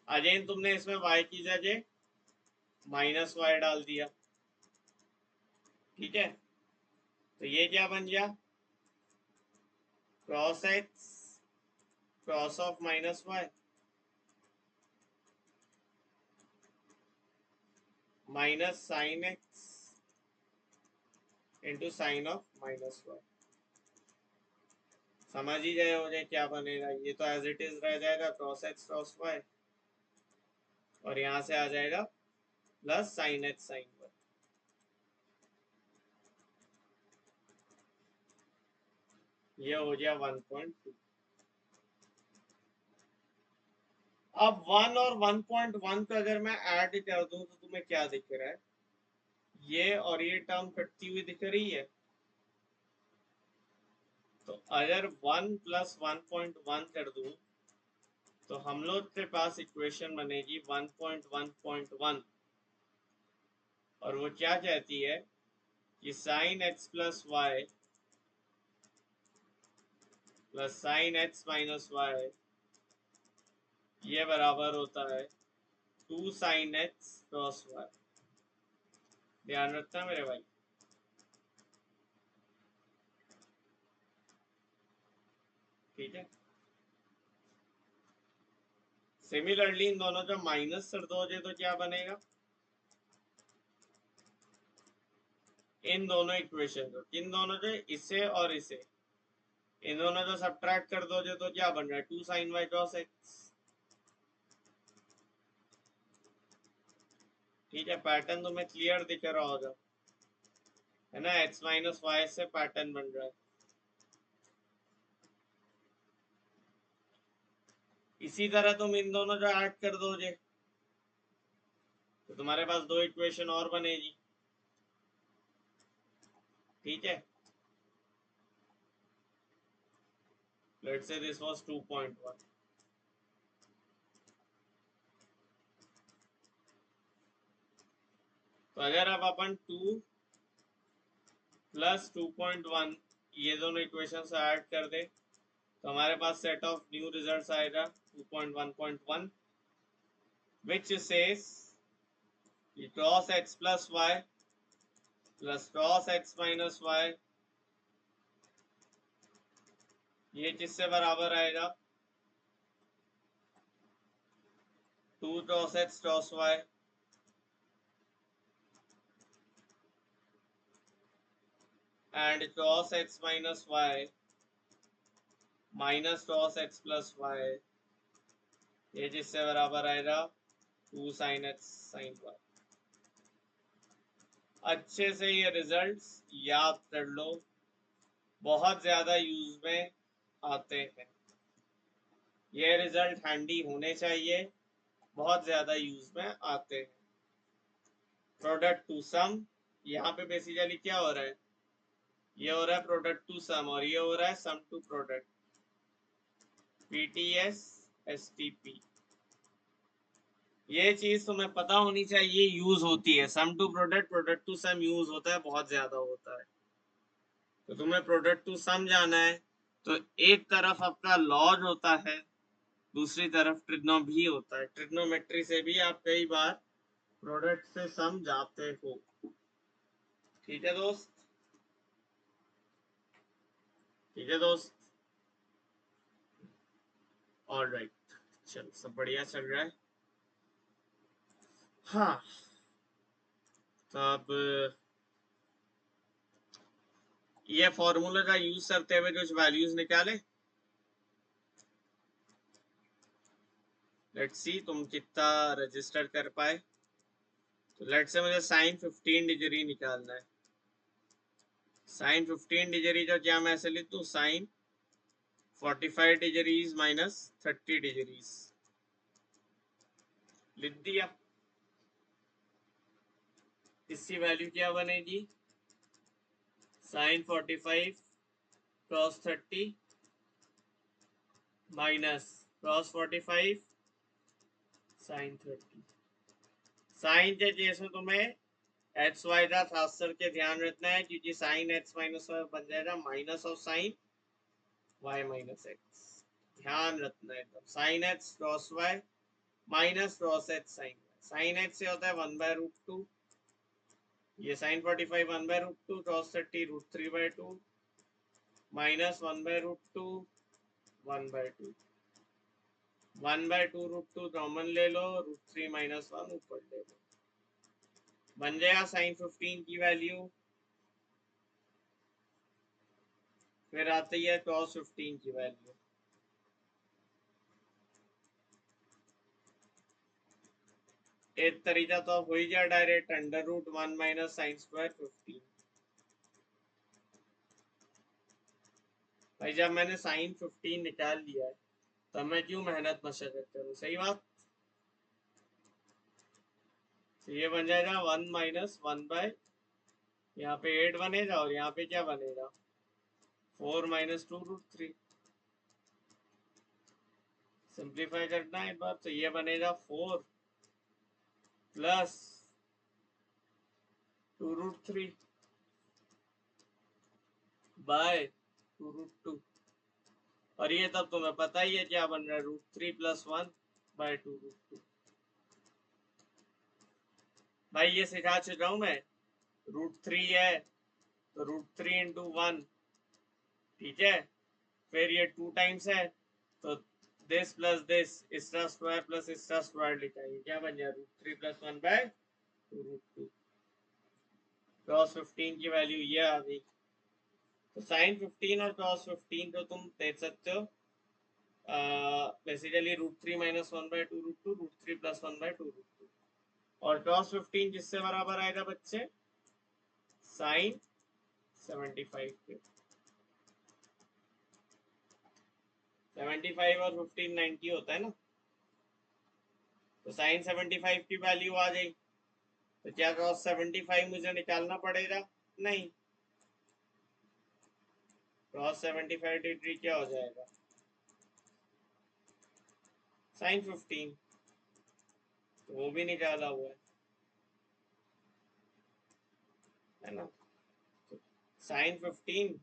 again तुमने इसमें y की जगह माइनस वाई डाल दिया। ठीक है, तो ये क्या बन गया? Cos x cos of minus y minus sine x into sine of minus y. समझ ही गए होंगे क्या बनेगा? ये तो एज इट इज रह जाएगा क्रॉस एक्स क्रॉस वाई, और यहां से आ जाएगा plus sine x sine y. ये हो गया 1.2। अब 1 और 1.1 का अगर मैं ऐड कर दूं तो तुम्हें क्या दिख रहा है? ये और ये टर्म कटती हुई दिख रही है। तो अगर 1 प्लस 1.1 कर दूं तो हम लोग के पास इक्वेशन बनेगी 1.1.1, और वो क्या कहती है कि sine x plus y plus sine x minus y ये बराबर होता है 2 साइन एक्स क्रॉस वाई। ध्यान रखना मेरे भाई। ठीक है, सिमिलरली इन दोनों का माइनस कर दोगे तो क्या बनेगा? इन दोनों इक्वेशन को, इन दोनों के, इसे और इसे, इन दोनों को सब्ट्रैक्ट कर दोगे तो क्या बन रहा है? 2 साइन वाई क्रॉस एक्स। ठीक है, पैटर्न तुम्हें क्लियर दिख रहा होगा, है ना, x माइनस वाई से पैटर्न बन रहा है। इसी तरह तुम इन दोनों जो ऐड कर दोगे तो तुम्हारे पास दो इक्वेशन और बनेगी, ठीक है। लेट्स से दिस वाज 2.1, तो अगर अब अपन 2 प्लस 2.1 ये दोनों इक्वेशन ऐड कर दे तो हमारे पास सेट ऑफ न्यू रिजल्ट्स आएगा 2.1.1 which says cos x plus y plus cos x minus y ये किससे बराबर आएगा 2 cos x cos y and cos x minus y minus cos x plus y ये किससे बराबर आएगा 2 sin x sin y। अच्छे से ये रिजल्ट्स याद कर लो, बहुत ज्यादा यूज में आते हैं, ये रिजल्ट हैंडी होने चाहिए, बहुत ज्यादा यूज में आते हैं। प्रोडक्ट टू सम, यहाँ पे बेसिकली क्या हो रहा है, ये हो रहा है प्रोडक्ट टू सम और ये हो रहा है sum to product, PTS STP. ये चीज तुम्हें पता होनी चाहिए, यूज होती है sum to product, product to sum use होता है, बहुत ज्यादा होता है। तो तुम्हें प्रोडक्ट टू सम जाना है तो एक तरफ आपका लॉज होता है, दूसरी तरफ ट्रिग्नो भी होता है। ट्रिग्नोमेट्री से भी आप कई बार प्रोडक्ट से सम जाते हो, ठीक है दोस्त, ठीक है दोस्त। ऑलराइट, चल सब बढ़िया चल रहा है। हाँ तो अब ये फॉर्मूला का यूज करते हुए कुछ वैल्यूज निकाले। लेट्स सी तुम कितना रजिस्टर कर पाए। तो लेट्स से मुझे साइन 15 डिग्री निकालना है। साइन 15 डिग्री का क्या मैं ऐसे लिख दूं, साइन 45 डिग्रीज माइनस 30 डिग्रीज लिख दिया। इसकी वैल्यू क्या बनेगी, sine 45 cos 30 minus cos 45 sine 30। Sine के केस में तुम्हें एक्स वाई का खास करके ध्यान रखना है, क्योंकि साइन एक्स माइनस वाई बन जाएगा minus of sine y minus x. ध्यान रखना है एकदम, sine x cos Y minus cos x sine y. Sine x से होता है 1/√2, ये साइन 45 1/√2 क्रॉस 30 √3/2 माइनस 1/√2 1/2 1/2√2 कॉमन ले लो, √3 माइनस 1 ऊपर ले लो, बन जाएगा साइन 15 की वैल्यू। फिर आती है cos 15 की वैल्यू, एक तरीका तो हो ही गया डायरेक्ट, √1 माइनस साइन स्क्वायर 15। भाई जब मैंने साइन 15 निकाल लिया है तब मैं क्यों मेहनत मशक्कत करूं, सही बात। तो ये बन जाएगा 1 माइनस 1 बाय, यहाँ पे 8 बनेगा और यहाँ पे क्या बनेगा 4 माइनस 2√3। सिंप्लीफाई करना है एक बार, तो ये बनेगा 4 प्लस 2√3 बाय 2√2, और ये तब तुम्हें पता ही है क्या बन रहा है √3 प्लस 1 बाय 2√2। भाई ये सिखा चुका हूं मैं, √3 है तो √3 इंटू 1, ठीक है। फिर ये 2 टाइम्स है तो दिस प्लस दिस, इसका स्क्वायर प्लस इसका स्क्वायर लिखा है, क्या बन जाए √3 प्लस 1 बाय 2√2। cos 15 की वैल्यू ये आ गई। तो साइन 15 और cos 15 को तुम देख सकते हो बेसिकली √3 माइनस 1/2√2 √3 प्लस 1/2√2, और cos 15 किससे बराबर आएगा बच्चे, साइन 75 के 75 और 15 90 होता है ना, तो साइन 75 की वैल्यू आ गई, तो क्या कॉस 75 मुझे निकालना पड़ेगा? नहीं, कॉस 75 डिग्री क्या हो जाएगा? साइन 15, तो वो भी निकाला हुआ है ना। साइन 15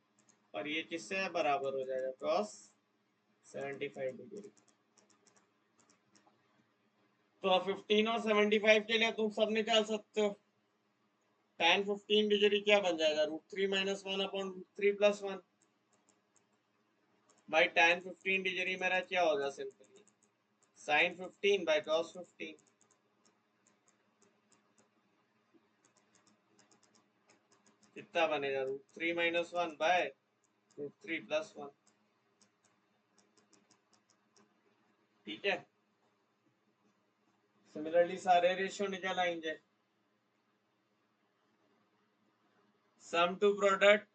और ये किससे बराबर हो जाएगा? Cos 75 degree. तो 15 और 75 के लिए तुम सब निकाल सकते हो। tan 15 डिग्री क्या बन जाएगा? √3 - 1 अपॉन √3 + 1। भाई tan 15 डिग्री मेरा क्या होगा? Simply sin 15 by cos 15। कितना बनेगा? √3 - 1 बाय √3 + 1। ठीक है, सिमिलरली सारे रेशियो निकल आएंगे। सम टू प्रोडक्ट,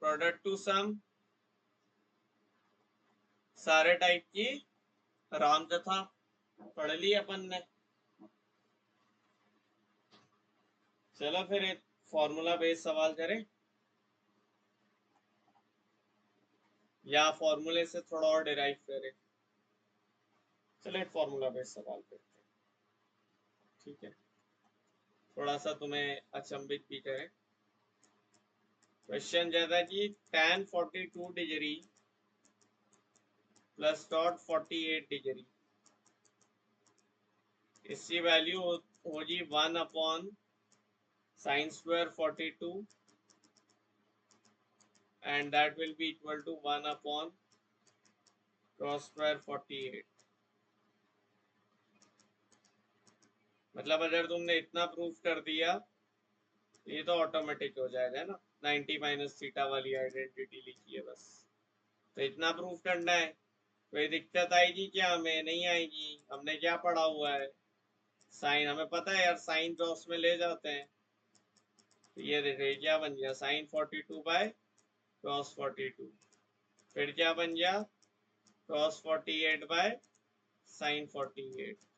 प्रोडक्ट टू सम, सारे टाइप की राम कथा पढ़ ली अपन ने। चलो फिर एक फॉर्मूला बेस्ड सवाल करें, या फॉर्मूले से थोड़ा और डिराइव करें। चलो एक फॉर्मूला बेस्ड सवाल करते हैं, ठीक है, थोड़ा सा तुम्हें अचंभित भी करें। क्वेश्चन ज्यादा कि tan 42 degree plus cot 48 degree, इसकी वैल्यू होगी 1 upon sin square 42 and that will be equal to 1 upon cos square 48। मतलब अगर तुमने इतना प्रूफ कर दिया, ये तो ऑटोमेटिक हो जाएगा ना, 90 माइनस थीटा वाली आइडेंटिटी लिखी है बस। तो इतना प्रूफ करना है, कोई दिक्कत आएगी क्या? हमें नहीं आएगी, हमने क्या पढ़ा हुआ है? साइन, हमें पता है यार, साइन क्रॉस में ले जाते हैं। तो ये देखिए क्या बन गया? Sine 42 by cos 42। फिर क्या बन गया? cos 48 by sin 48।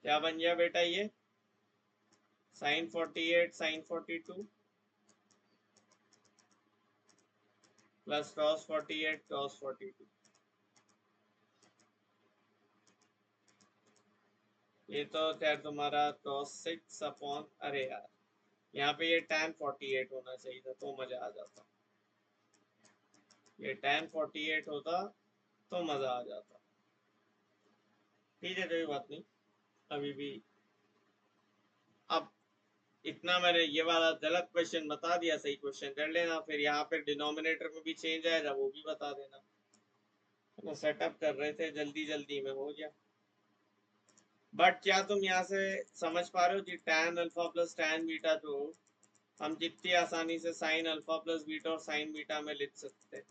क्या बन गया बेटा? ये sin 48 sin 42 plus cos 48 cos 42। ये तो खैर तुम्हारा cos 6 अपॉन, अरे यार यहाँ पे ये tan 48 होना चाहिए था तो मजा आ जाता। ये tan 48 होता तो मजा आ जाता। ठीक है, कोई बात नहीं, अभी भी। अब इतना मैंने ये वाला गलत क्वेश्चन बता दिया, सही क्वेश्चन कर लेना, फिर यहाँ पे डिनोमिनेटर में भी चेंज आएगा, वो भी बता देना। तो सेटअप कर रहे थे, जल्दी जल्दी में हो गया। बट क्या तुम यहाँ से समझ पा रहे हो कि tan alpha plus tan beta को हम जितनी आसानी से sin अल्फा प्लस बीटा और sin बीटा में लिख सकते हैं?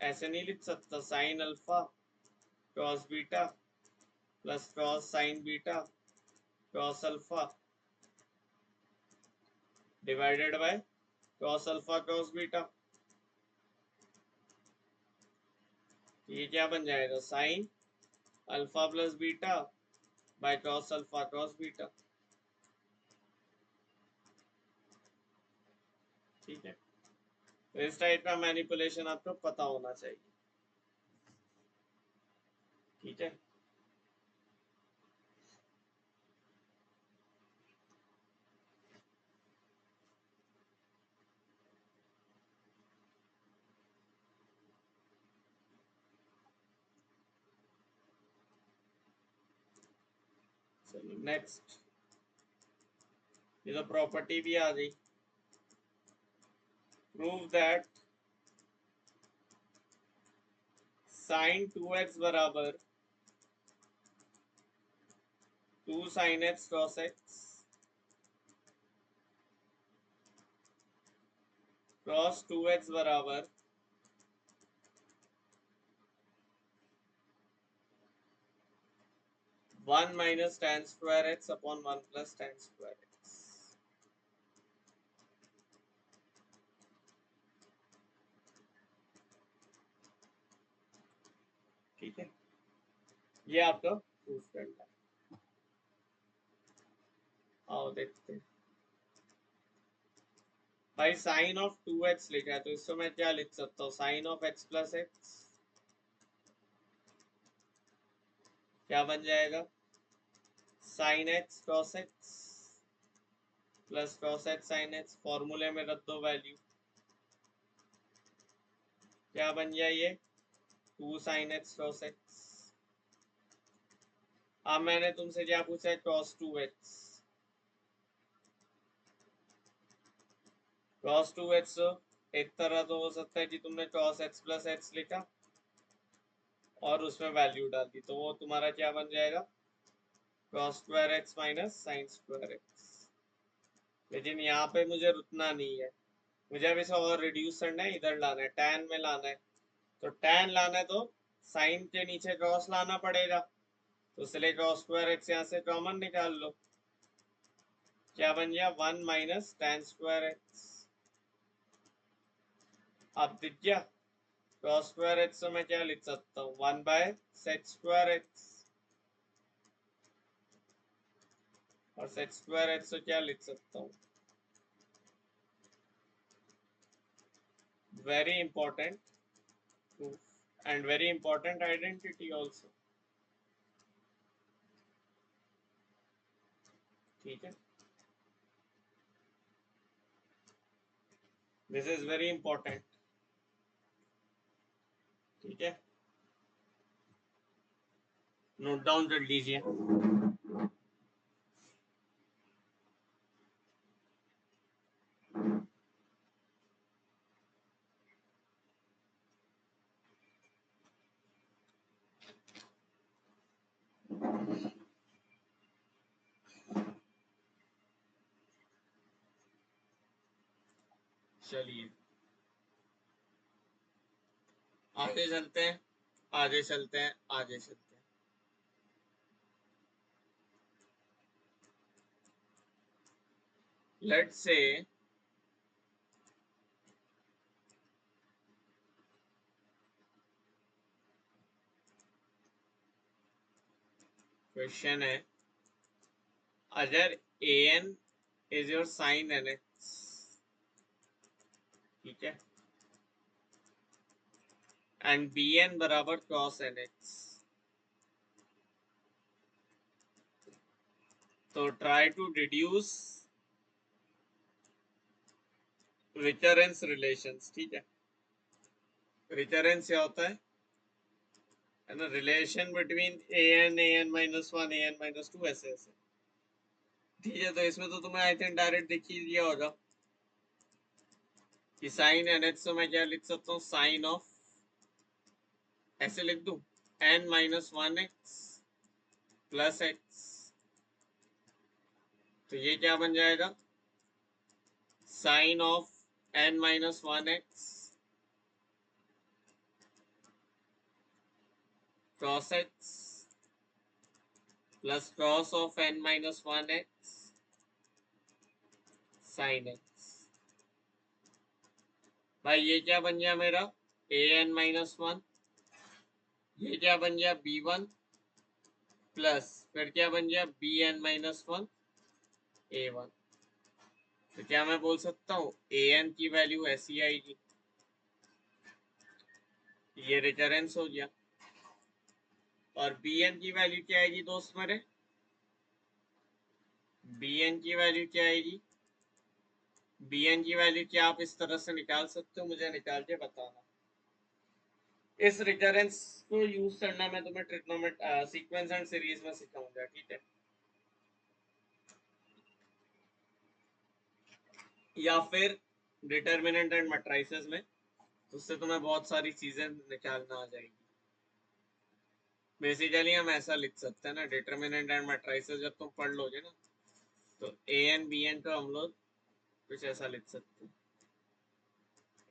ऐसे नहीं लिख सकता, sin alpha cos beta plus cos sin beta cos alpha divided by cos alpha cos beta. ये क्या बन जाएगा? sin alpha plus beta by cos alpha cos beta. ठीक है, तो इस टाइप का मैनिपुलेशन आपको पता होना चाहिए। ठीक है, चलिए नेक्स्ट। ये तो प्रॉपर्टी भी आ गई। प्रूव दैट sin 2x बराबर 2 sin x cos x cos 2x बराबर 1 - tan square x upon 1 + tan square x। ठीक है, ये आपका प्रूफ करना है। आओ देखते हैं भाई, साइन ऑफ 2x लिखा है तो इसको मैं क्या लिख सकता हूँ, sine of x plus x, क्या बन जाएगा, sine x cos x plus cos x sine x, फॉर्मूले में रख दो वैल्यू, क्या बन जाए ये 2 साइन एक्स कॉस एक्स। अब मैंने तुमसे क्या पूछा है, कॉस 2x, कॉस 2x एक तरह तो हो सकता है कि तुमने कॉस x प्लस एक्स लिखा और उसमें वैल्यू डाल दी, तो वो तुम्हारा क्या बन जाएगा, cos square x minus sine square x. लेकिन यहाँ पे मुझे रुकना नहीं है, मुझे अब इसे और रिड्यूस करना है, इधर लाना है, टैन में लाना है, तो टैन लाना है तो साइन के नीचे क्रॉस लाना पड़ेगा, तो इसलिए कॉस स्क्वायर एक्स यहाँ से कॉमन निकाल लो, क्या बन गया 1 माइनस टैन स्क्वायर एक्स। अब दिख गया, कॉस स्क्वायर एक्स तो मैं क्या लिख सकता हूँ, 1 बाय सेक स्क्वायर एक्स, और सेक स्क्वायर एक्स तो क्या लिख सकता हूँ, very important proof and very important identity also, ठीक है, दिस इज वेरी इंपॉर्टेंट, ठीक है, नोट डाउन कर लीजिए। चलिए आगे चलते हैं, आगे चलते हैं, आगे चलते हैं। लेट्स से क्वेश्चन है, अगर A N is your sine N X, ठीक है, एंड बी एन बराबर कॉस एन एक्स, तो try to deduce recurrence relations, ठीक है, रिकरेंस क्या होता है ना, relation between A N minus one, A N minus two, ऐसे ऐसे, ठीक है, तो इसमें तो तुम्हें आई थिंक डायरेक्ट दिख ही दिया होगा कि साइन एन एक्स, तो मैं क्या लिख सकता हूँ, साइन ऑफ, ऐसे लिख दूं, n minus one x plus x, तो ये क्या बन जाएगा, sine of n minus one x cos x plus cos of n minus one x sine x. भाई ये क्या बन गया मेरा, ए एन माइनस वन, ये क्या बन गया बी वन, प्लस फिर क्या बन गया बी एन माइनस वन ए वन, तो क्या मैं बोल सकता हूँ ए एन की वैल्यू ऐसी आएगी, ये रिकरेंस हो गया, और बी एन की वैल्यू क्या आएगी दोस्त मेरे, बी एन की वैल्यू क्या आएगी, बी एन की वैल्यू क्या आप इस तरह से निकाल सकते हो, मुझे निकाल के बताना। इस रिकरेंस को यूज करना मैं तुम्हें ट्रिग्नोमेट सीक्वेंस एंड सीरीज में सिखाऊंगा, ठीक है, या फिर डिटर्मिनेंट एंड मैट्रिसेस में, उससे तुम्हें बहुत सारी चीजें निकालना आ जाएगी। बेसिकली हम ऐसा लिख सकते हैं ना, डिटर्मिनेंट एंड मैट्रिसेस जब तुम पढ़ लोगे ना, तो ए एन बी एन को हम लोग कुछ ऐसा लिख सकते हैं,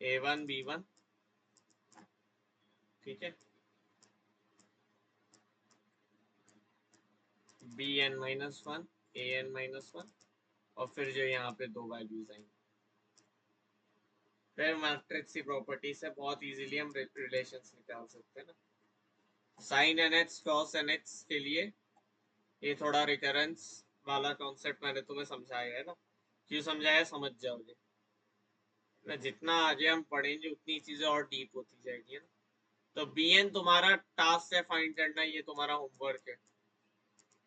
ए वन बी वन, ठीक है, B N minus one A N minus one, और फिर जो यहाँ पे दो वैल्यूज आएंगी, फिर मैट्रिक्स की प्रॉपर्टी से बहुत इजीली हम रिलेशंस निकाल सकते हैं ना, sine n h cos n h के लिए ये थोड़ा रिकरेंस वाला कॉन्सेप्ट मैंने तुम्हें समझाया है ना, क्यों समझाया समझ जाओगे ना, जितना आगे हम पढ़ेंगे उतनी चीजें और डीप होती जाएगी है ना। तो बी एन तुम्हारा टास्क है फाइंड करना, ये तुम्हारा होमवर्क है,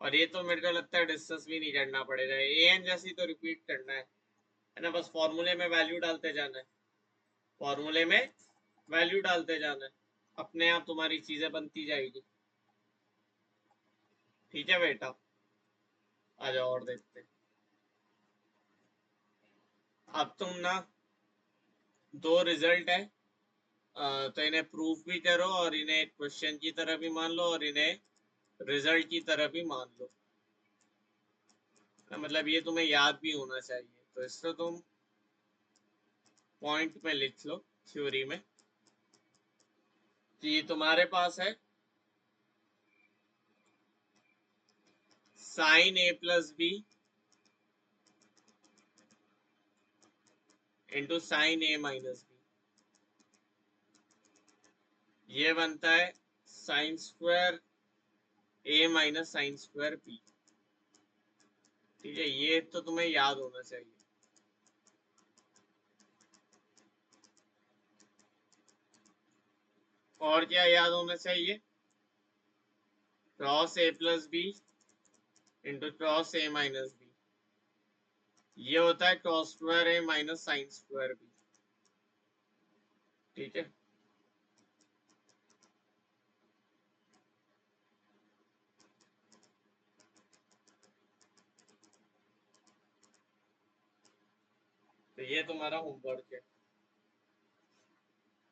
और ये तो मेरे को लगता है डिस्कस भी नहीं करना पड़ेगा, ए एन जैसी तो रिपीट करना है ना, बस फॉर्मूले में वैल्यू डालते जाना है, फॉर्मूले में वैल्यू डालते जाना है, अपने आप तुम्हारी चीजें बनती जाएगी। ठीक है बेटा, आ जाओ और देखते हैं। अब तुम ना दो रिजल्ट है, तो इन्हें प्रूफ भी करो और इन्हें क्वेश्चन की तरह भी मान लो और इन्हें रिजल्ट की तरह भी मान लो, मतलब ये तुम्हें याद भी होना चाहिए, तो इसको तुम पॉइंट में लिख लो थ्योरी में कि तुम्हारे पास है sign A plus b into sine A minus b, ये बनता है sign square a minus sine square B. ठीक है, ये तो तुम्हें याद होना चाहिए। और क्या याद होना चाहिए, cos a plus b into cos a minus b, ये होता है cos square a minus sine square B. ठीक है, तो ये तुम्हारा होमवर्क है।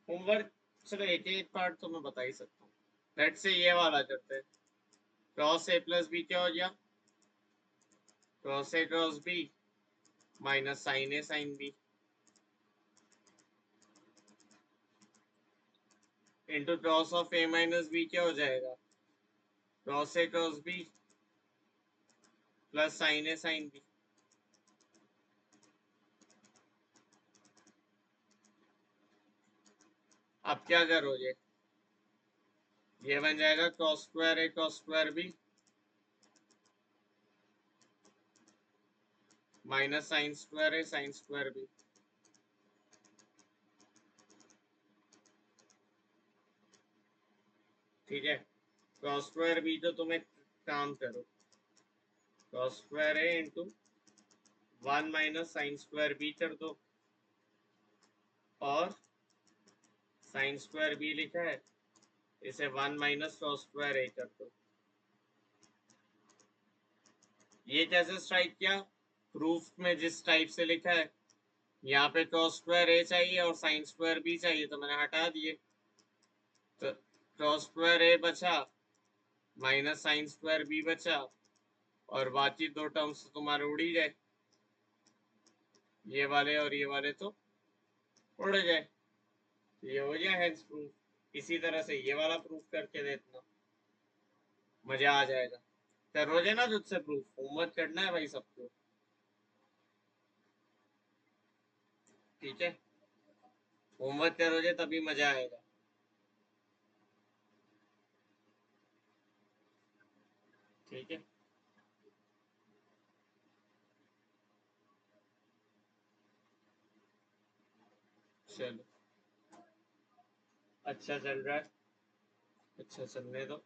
होमवर्क चलो एक एक पार्ट तो मैं बता ही सकता हूँ। लेट से ये वाला करते हैं, क्रॉस ए प्लस बी क्या हो गया, cos A cos B minus sine A sine B into cos of A minus B क्या हो जाएगा, cos A cos B plus sine A sine B. अब क्या करोगे, ये बन जाएगा cos square A cos square B minus sine square A sine square B. ठीक है, क्रॉस स्क्वायर बी तो तुम एक काम करो, क्रॉस स्क्वायर ए इंटू 1 - साइन स्क्वायर बी कर दो, और साइन स्क्वायर बी लिखा है, इसे 1 - क्रॉस स्क्वायर ए कर दो। ये कैसे स्ट्राइक किया, प्रूफ में जिस टाइप से लिखा है, यहाँ पे क्रॉस स्क्वायर ए चाहिए और साइन स्क्वायर बी चाहिए, तो मैंने हटा दिए, तो क्रॉस स्क्वायर ए बचा माइनस साइन स्क्वायर बी बचा, और बाकी दो टर्म्स तो तुम्हारे उड़ ही गए, ये वाले और ये वाले तो उड़ गए, तो ये हो गया हेंस प्रूफ। इसी तरह से ये वाला प्रूफ करके देखना, मजा आ जाएगा। करोगे ना तुझसे प्रूफ, होमवर्क करना है भाई सबको। ठीक है, होमवर्क करोगे तभी मजा आएगा। ठीक है, चलो, अच्छा चल रहा है, अच्छा चलने दो।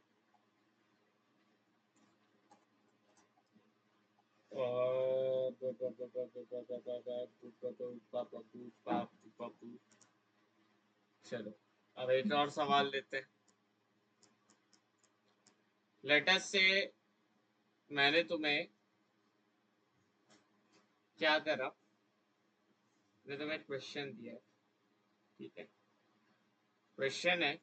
और चलो, अब एक और सवाल लेते हैं। लेटस से मैंने तुम्हें क्या करा, मैंने तुम्हें क्वेश्चन दिया है। ठीक है, क्वेश्चन है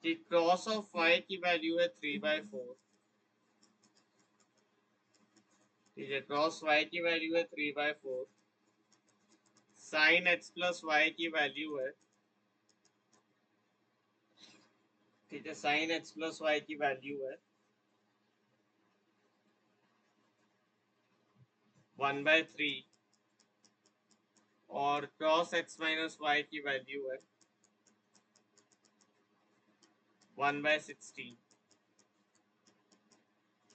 कि क्रॉस ऑफ वाई की वैल्यू है 3/4। ठीक है, क्रॉस वाई की वैल्यू है 3/4, साइन एक्स प्लस वाई की वैल्यू है, ठीक है, साइन एक्स प्लस वाई की वैल्यू है 1/3, और क्रॉस एक्स माइनस वाई की वैल्यू है 1/16।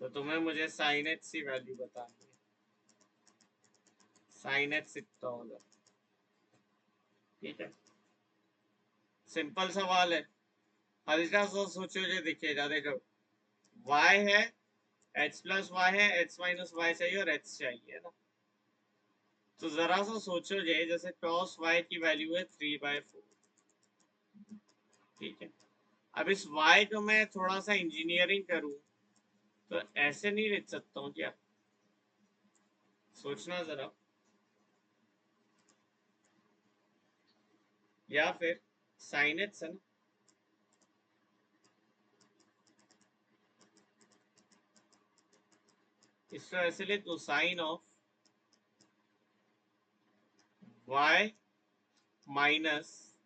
तो तुम्हें मुझे साइन एच की वैल्यू बतानी है। साइन एच कितना होगा? ठीक है, सिंपल सवाल है। हल्का सा सोचो, जो दिखेगा, देखो y है, h प्लस वाई है, h माइनस वाई चाहिए और h चाहिए ना। तो जरा सा सोचो जे, जैसे cos y की वैल्यू है 3/4। ठीक है, अब इस y को मैं थोड़ा सा इंजीनियरिंग करूं तो ऐसे नहीं लिख सकता हूँ क्या? सोचना जरा। या फिर साइन एच है ना, इसको ऐसे लिख दो, sine of y minus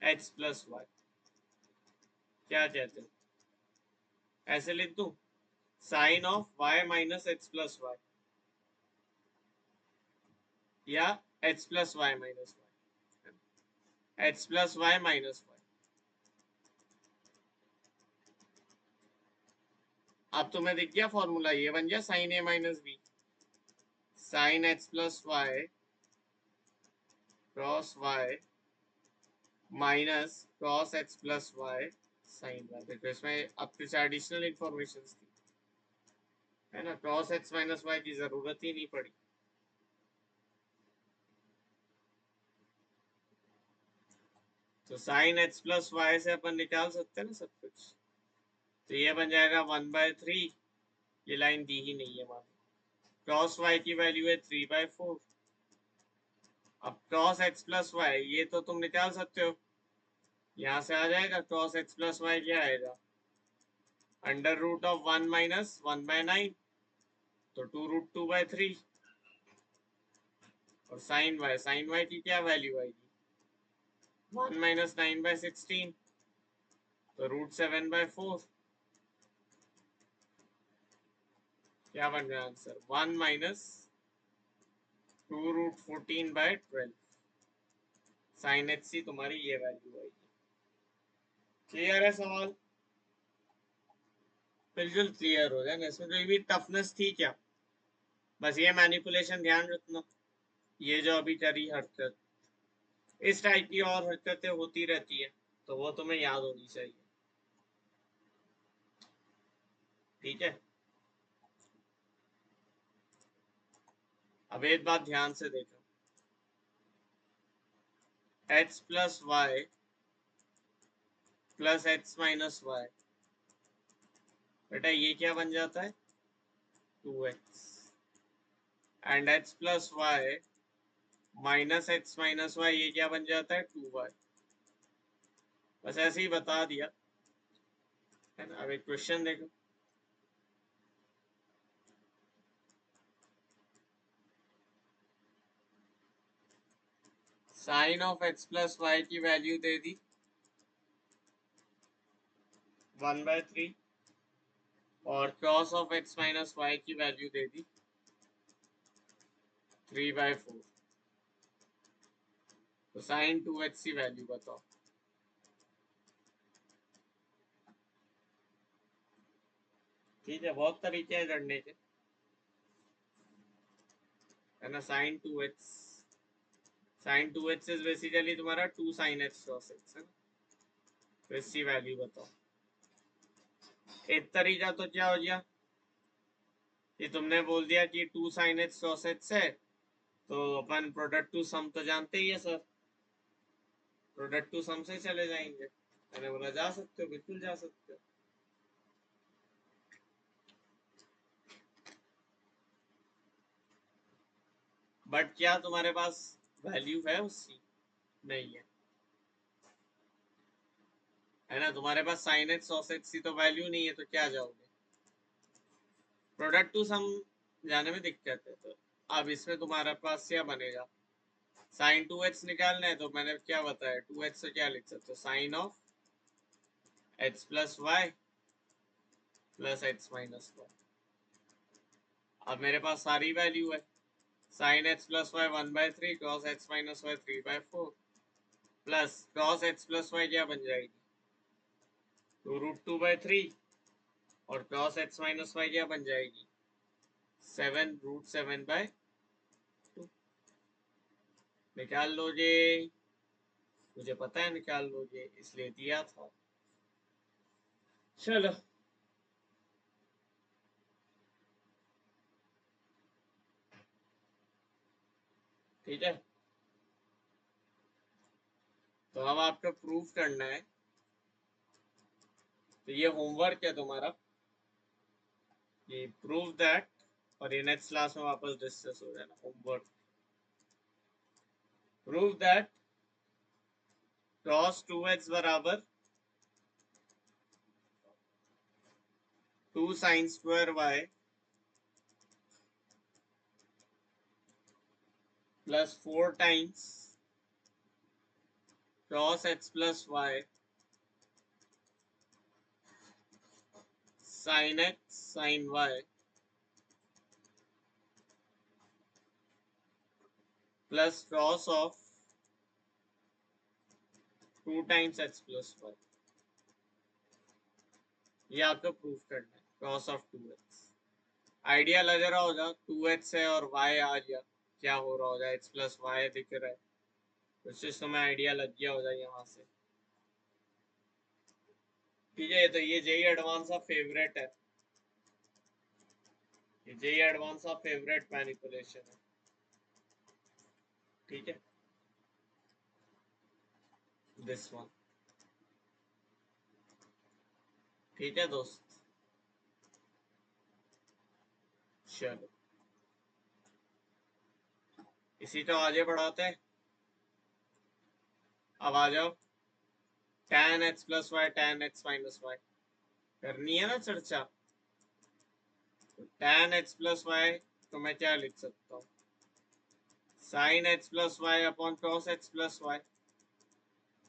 h plus Y. क्या कहते हो? ऐसे लिख दो, sine of y minus H plus Y, या h plus Y minus Y, h plus Y minus Y. अब तुम्हें दिख गया फॉर्मूला, ये बन गया sine A minus B, sine H plus Y cos Y minus cos H plus Y sine Y. देखो इसमें अब कुछ एडिशनल इंफॉर्मेशन थी, है ना। क्रॉस एच माइनस वाई की जरूरत ही नहीं पड़ी। तो साइन एच प्लस वाई से अपन निकाल सकते हैं ना सब कुछ। तो ये बन जाएगा 1/3। ये लाइन दी ही नहीं है मान। क्रॉस वाई की वैल्यू है 3/4। अब क्रॉस एक्स प्लस वाई ये तो तुम निकाल सकते हो, यहाँ से आ जाएगा। क्रॉस एक्स प्लस वाई क्या आएगा? अंडर रूट ऑफ 1 माइनस 1/9, तो 2√2/3। और साइन वाई की क्या वैल्यू आएगी? 1 माइनस 9/16, तो √7/4। क्या बन रहा है answer? 1 minus 2√14/12। Sine h c तुम्हारी ये वैल्यू आएगी। क्लियर है सवाल? बिल्कुल क्लियर हो जाए, इसमें कोई भी टफनेस थी क्या? बस ये मैनिपुलेशन ध्यान रखना, ये जो अभी करी हरकत, इस टाइप की और हरकतें होती रहती है, तो वो तुम्हें याद होनी चाहिए। ठीक है, अब एक बात ध्यान से देखो, h plus y plus h minus y, बेटा ये क्या बन जाता है? 2x। And h plus Y minus h minus y, ये क्या बन जाता है? 2y। बस ऐसे ही बता दिया, है ना। अब एक क्वेश्चन देखो, sine of x plus y की वैल्यू दे दी 1/3, और cos of x minus y की वैल्यू दे दी 3/4। तो साइन 2x की वैल्यू बताओ। ठीक है, बहुत तरीके हैं करने के, है ना। साइन 2x इज बेसिकली तुम्हारा 2 साइन x क्रॉस x, है ना। तो इसकी वैल्यू बताओ। एक तरीका तो क्या हो गया कि तुमने बोल दिया कि 2 साइन x क्रॉस x है, तो अपन प्रोडक्ट टू सम तो जानते ही है सर, प्रोडक्ट टू सम से चले जाएंगे। मैंने बोला जा सकते हो, बिल्कुल जा सकते हो। बट क्या तुम्हारे पास वैल्यू है उसकी? नहीं है ना। तुम्हारे पास साइन एक्स कॉस एक्स की तो वैल्यू नहीं है, तो क्या जाओगे? प्रोडक्ट टू सम जाने में दिक्कत है। तो अब इसमें तुम्हारे पास क्या बनेगा? साइन 2x निकालना है, तो मैंने क्या बताया, 2x से क्या लिख सकते हो? Sine of x plus y plus x minus Y. अब मेरे पास सारी वैल्यू है। Sine x plus y 1/3, cos x minus y 3/4, plus cos x plus Y क्या बन जाएगी, तो √2/3 और cos x माइनस वाई क्या बन जाएगी, 7√7/2। निकाल लो जी, मुझे पता है निकाल लो जी, इसलिए दिया था। चलो ठीक है, तो अब आपको प्रूफ करना है। तो ये होमवर्क है तुम्हारा, ये प्रूव दैट, और ये नेक्स्ट क्लास में वापस डिस्कस हो जाना। Homework, prove that cos 2x बराबर 2 sin square y plus 4 times cos x plus y sin x sin y plus cos of 2 times x plus y। ये आपको प्रूफ करना है, cos ऑफ 2x। आइडिया लग रहा होगा, 2x है और y आ गया, क्या हो रहा होगा, x प्लस y दिख रहा है, तो सिस्टम में आइडिया लग गया होगा यहाँ से। ठीक है, तो ये जेई एडवांस का फेवरेट है, ये जेई एडवांस का फेवरेट मैनिपुलेशन है। ठीक है, दिस वन। ठीक है दोस्त, चलो इसी तो आगे बढ़ाते हैं। अब आ जाओ, tan x plus y tan x minus y करनी है ना चर्चा। तो tan x प्लस वाई तो मैं क्या लिख सकता हूँ, sin x plus y upon cos x plus y.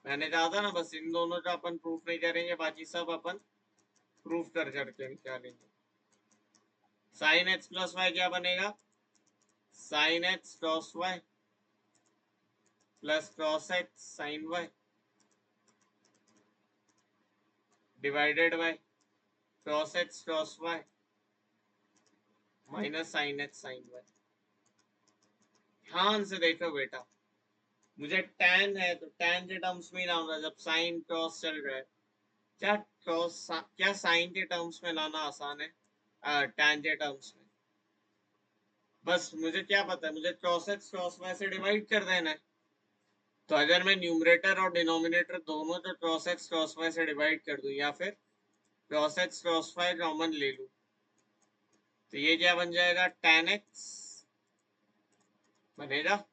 मैंने कहा था ना, बस इन दोनों का अपन प्रूफ नहीं करेंगे, बाकी सब अपन प्रूफ कर करके निकालेंगे। sin x प्लस वाई क्या बनेगा, sin x cos y plus cos x sin y divided by cos x cos y minus sin x sin y। ध्यान से देखो बेटा, मुझे tan है तो tan के टर्म्स में ही लाऊंगा, जब sin cos चल रहा है। क्या cos, क्या sin के टर्म्स में लाना आसान है, tan के टर्म्स में। बस मुझे क्या पता है, मुझे cos x cos y से डिवाइड कर देना है। तो अगर मैं न्यूमरेटर और डिनोमिनेटर दोनों को cos x cos y से डिवाइड कर दूं, या फिर cos x cos y common ले लूं, तो ये क्या बन जाएगा, tan x बनेगा,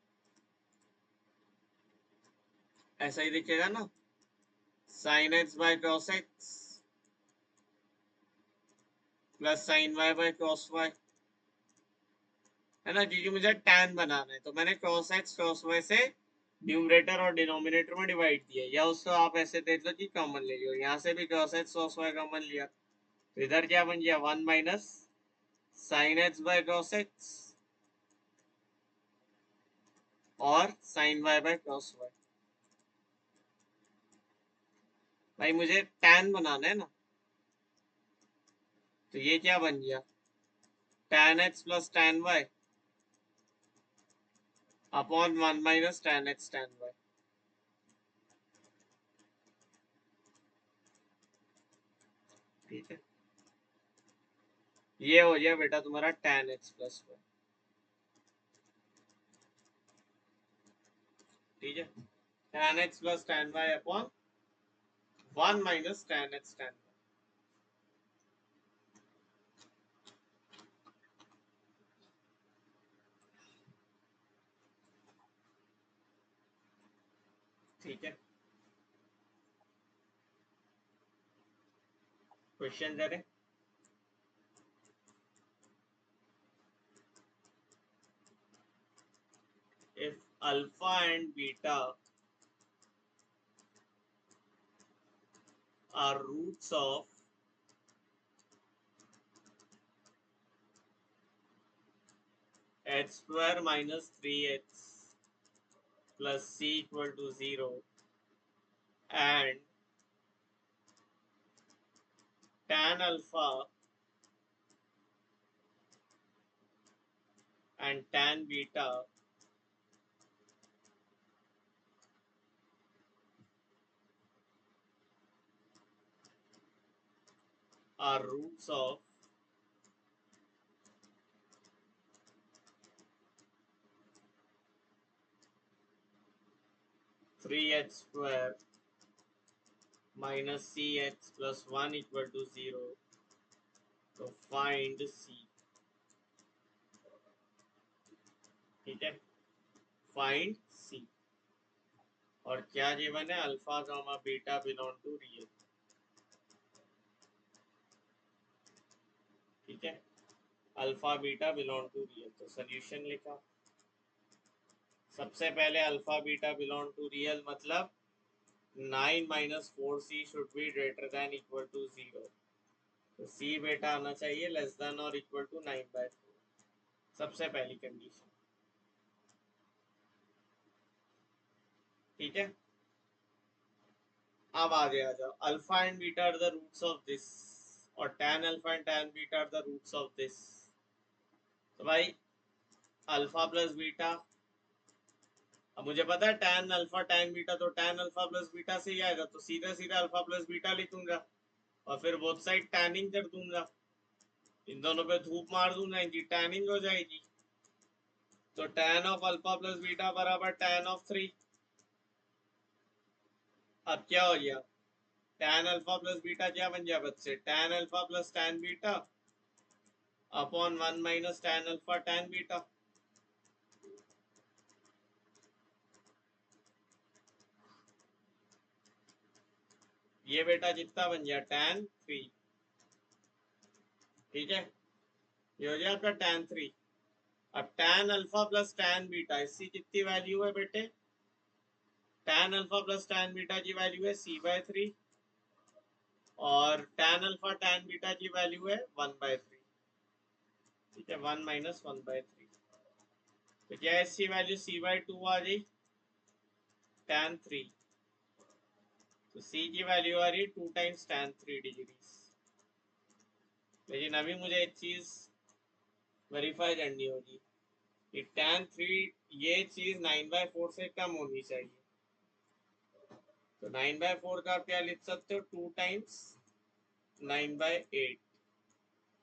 ऐसा ही दिखेगा ना, sin x by cos x plus sin y by cos y, है ना, क्योंकि मुझे tan बनाना है। तो मैंने cos x cos y से न्यूमरेटर और डिनोमिनेटर में डिवाइड दिया, या उसको आप ऐसे देख लो कि कॉमन ले लो, यहाँ से भी cos x cos y common लिया, तो इधर क्या बन गया, 1 minus sin x by cos x और sin y by cos y। भाई मुझे tan बनाना है ना, तो ये क्या बन गया, tan x plus tan y upon 1 minus tan x tan y। ठीक है, ये हो गया बेटा तुम्हारा tan x प्लस y। ठीक है, tan x plus tan y upon 1 minus tan x tan y। ठीक है, क्वेश्चन करें। if alpha and beta are roots of x square minus 3x plus c equal to 0, and tan alpha and tan beta are roots of 3h square minus ch plus 1 equal to 0. तो find c. ठीक है, find c. और क्या given है, alpha gamma beta belong to real. ठीक है, alpha beta belong to real. तो solution लिखा. सबसे पहले alpha beta belong to real मतलब 9 minus 4c should be greater than equal to 0. तो c बेटा आना चाहिए लेस देन और इक्वल टू 9/4. सबसे पहली कंडीशन. ठीक है, अब आगे आ जाओ. Alpha and beta are the roots of this और tan alpha and tan beta are the roots of this. तो भाई अल्फा प्लस बीटा, अब मुझे पता है tan अल्फा tan बीटा, तो tan अल्फा प्लस बीटा से ही आएगा. तो सीधा सीधा अल्फा प्लस बीटा लिखूंगा और फिर बोथ साइड टैनिंग कर दूंगा. इन दोनों पे धूप मार दूंगा, इनकी टैनिंग हो जाएगी. तो tan of alpha plus beta बराबर tan ऑफ 3. अब क्या हो गया, tan अल्फा प्लस बीटा क्या बन गया बच्चे, tan alpha plus tan beta upon 1 minus tan alpha tan beta. ये बेटा जितना बन गया tan 3. ठीक है, ये हो गया आपका tan 3. अब tan alpha plus tan beta, इसकी कितनी वैल्यू है बेटे, tan alpha plus tan beta की वैल्यू है c/3 और tan अल्फा tan बीटा की वैल्यू है 1/3. ठीक है, 1 माइनस 1/3. तो क्या है, इसकी वैल्यू c/2 आ गई tan 3. तो c की वैल्यू आ रही 2 टाइम्स tan 3 डिग्रीज. लेकिन अभी मुझे एक चीज वेरीफाई करनी होगी कि tan 3 ये चीज 9/4 से कम होनी चाहिए. तो 9/4 का आप क्या लिख सकते हो, 2 टाइम्स 9/8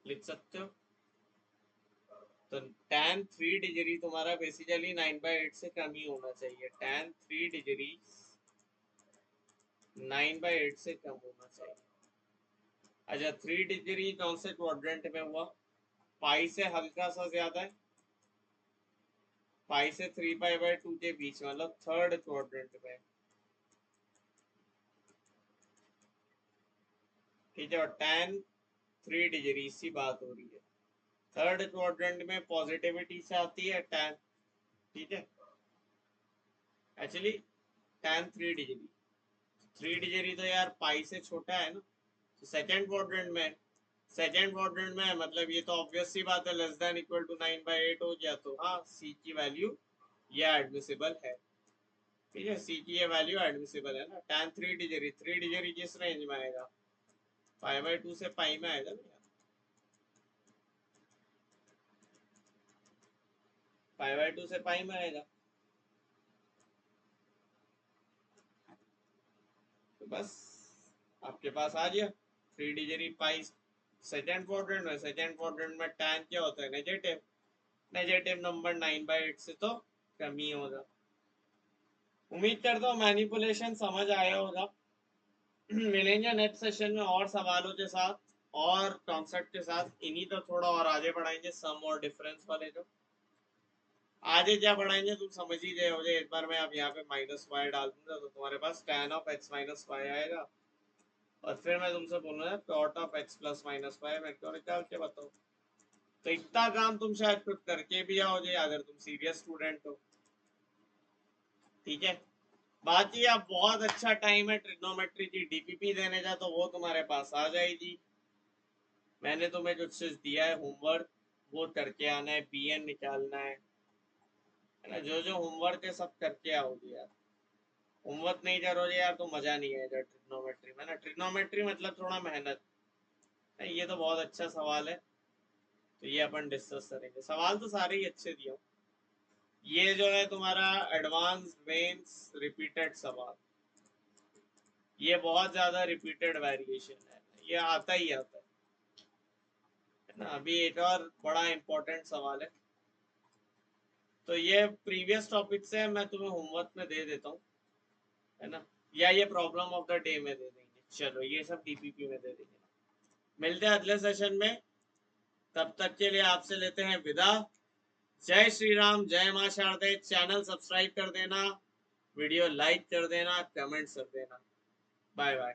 लिख सकते हो. तो tan 3 डिग्री तुम्हारा बेसिकली 9/8 से कम ही होना चाहिए. tan 3 डिग्री 9/8 से कम होना चाहिए. अच्छा, 3 डिग्री कौन से क्वाड्रेंट में हुआ, पाई से हल्का सा ज्यादा है, पाई से 3π/2 के बीच में, मतलब थर्ड क्वाड्रेंट में. ठीक है, और tan 3 डिग्री सी बात हो रही है. थर्ड क्वाड्रेंट में पॉजिटिविटी से आती है tan. ठीक है, एक्चुअली tan 3 डिग्री, 3 डिग्री तो यार पाई से छोटा है ना. तो सेकेंड क्वाड्रेंट में, सेकेंड क्वाड्रेंट में मतलब ये तो ऑब्वियस सी बात है, लेस देन इक्वल टू 9/8 हो गया. तो हाँ, सी की वैल्यू ये एडमिसिबल है. ठीक है, सी की ये वैल्यू एडमिसिबल है ना. tan 3 डिग्री, 3 डिग्री किस रेंज में आएगा, π/2 से पाई में आएगा ना, π/2 से पाई में आएगा. तो बस आपके पास आ गया 3 डिग्री पाई सेकेंड क्वाड्रेंट में. सेकेंड क्वाड्रेंट में tan क्या होता है, नेगेटिव. नेगेटिव नंबर 9/8 से तो कम ही होगा. उम्मीद करता हूँ मैनिपुलेशन समझ आया होगा. मिलेंगे नेक्स्ट सेशन में और सवालों के साथ और कॉन्सेप्ट के साथ. इन्हीं तो थोड़ा और आगे बढ़ाएंगे, सम और डिफरेंस वाले. जो आगे क्या बढ़ाएंगे तुम समझ ही गए होगे. एक बार मैं अब यहाँ पे -y डाल दूंगा तो तुम्हारे पास tan of x minus y आएगा और फिर मैं तुमसे बोलूंगा cot of x plus minus y. मैं क्यों निकाल के बताऊँ. तो इतना काम तुम शायद खुद करके भी आओगे अगर तुम सीरियस स्टूडेंट हो. ठीक है, बाकी अब बहुत अच्छा टाइम है ट्रिग्नोमेट्री की डीपीपी देने का, तो वो तुम्हारे पास आ जाएगी. मैंने तुम्हें कुछ चीज दिया है होमवर्क, वो करके आना है, bn निकालना है ना. जो जो होमवर्क है सब करके आओगे यार. होमवर्क नहीं करोगे यार तो मजा नहीं आएगा ट्रिग्नोमेट्री में ना। ट्रिग्नोमेट्री मतलब थोड़ा मेहनत। ये तो बहुत अच्छा सवाल है, तो ये अपन डिस्कस करेंगे। सवाल तो सारे ही अच्छे दिए। ये जो है तुम्हारा एडवांस मेंस रिपीटेड सवाल, ये बहुत ज्यादा रिपीटेड वेरिएशन है, ये आता ही आता है ना। अभी एक और बड़ा इंपॉर्टेंट सवाल है, तो ये प्रीवियस टॉपिक से मैं तुम्हें होमवर्क में दे देता हूँ, है ना, या ये प्रॉब्लम ऑफ द डे में दे देंगे। चलो ये सब डीपीपी में दे देंगे। मिलते हैं अगले सेशन में, तब तक के लिए आपसे लेते हैं विदा। जय श्री राम, जय मां शारदे। चैनल सब्सक्राइब कर देना, वीडियो लाइक कर देना, कमेंट्स कर देना। Bye bye.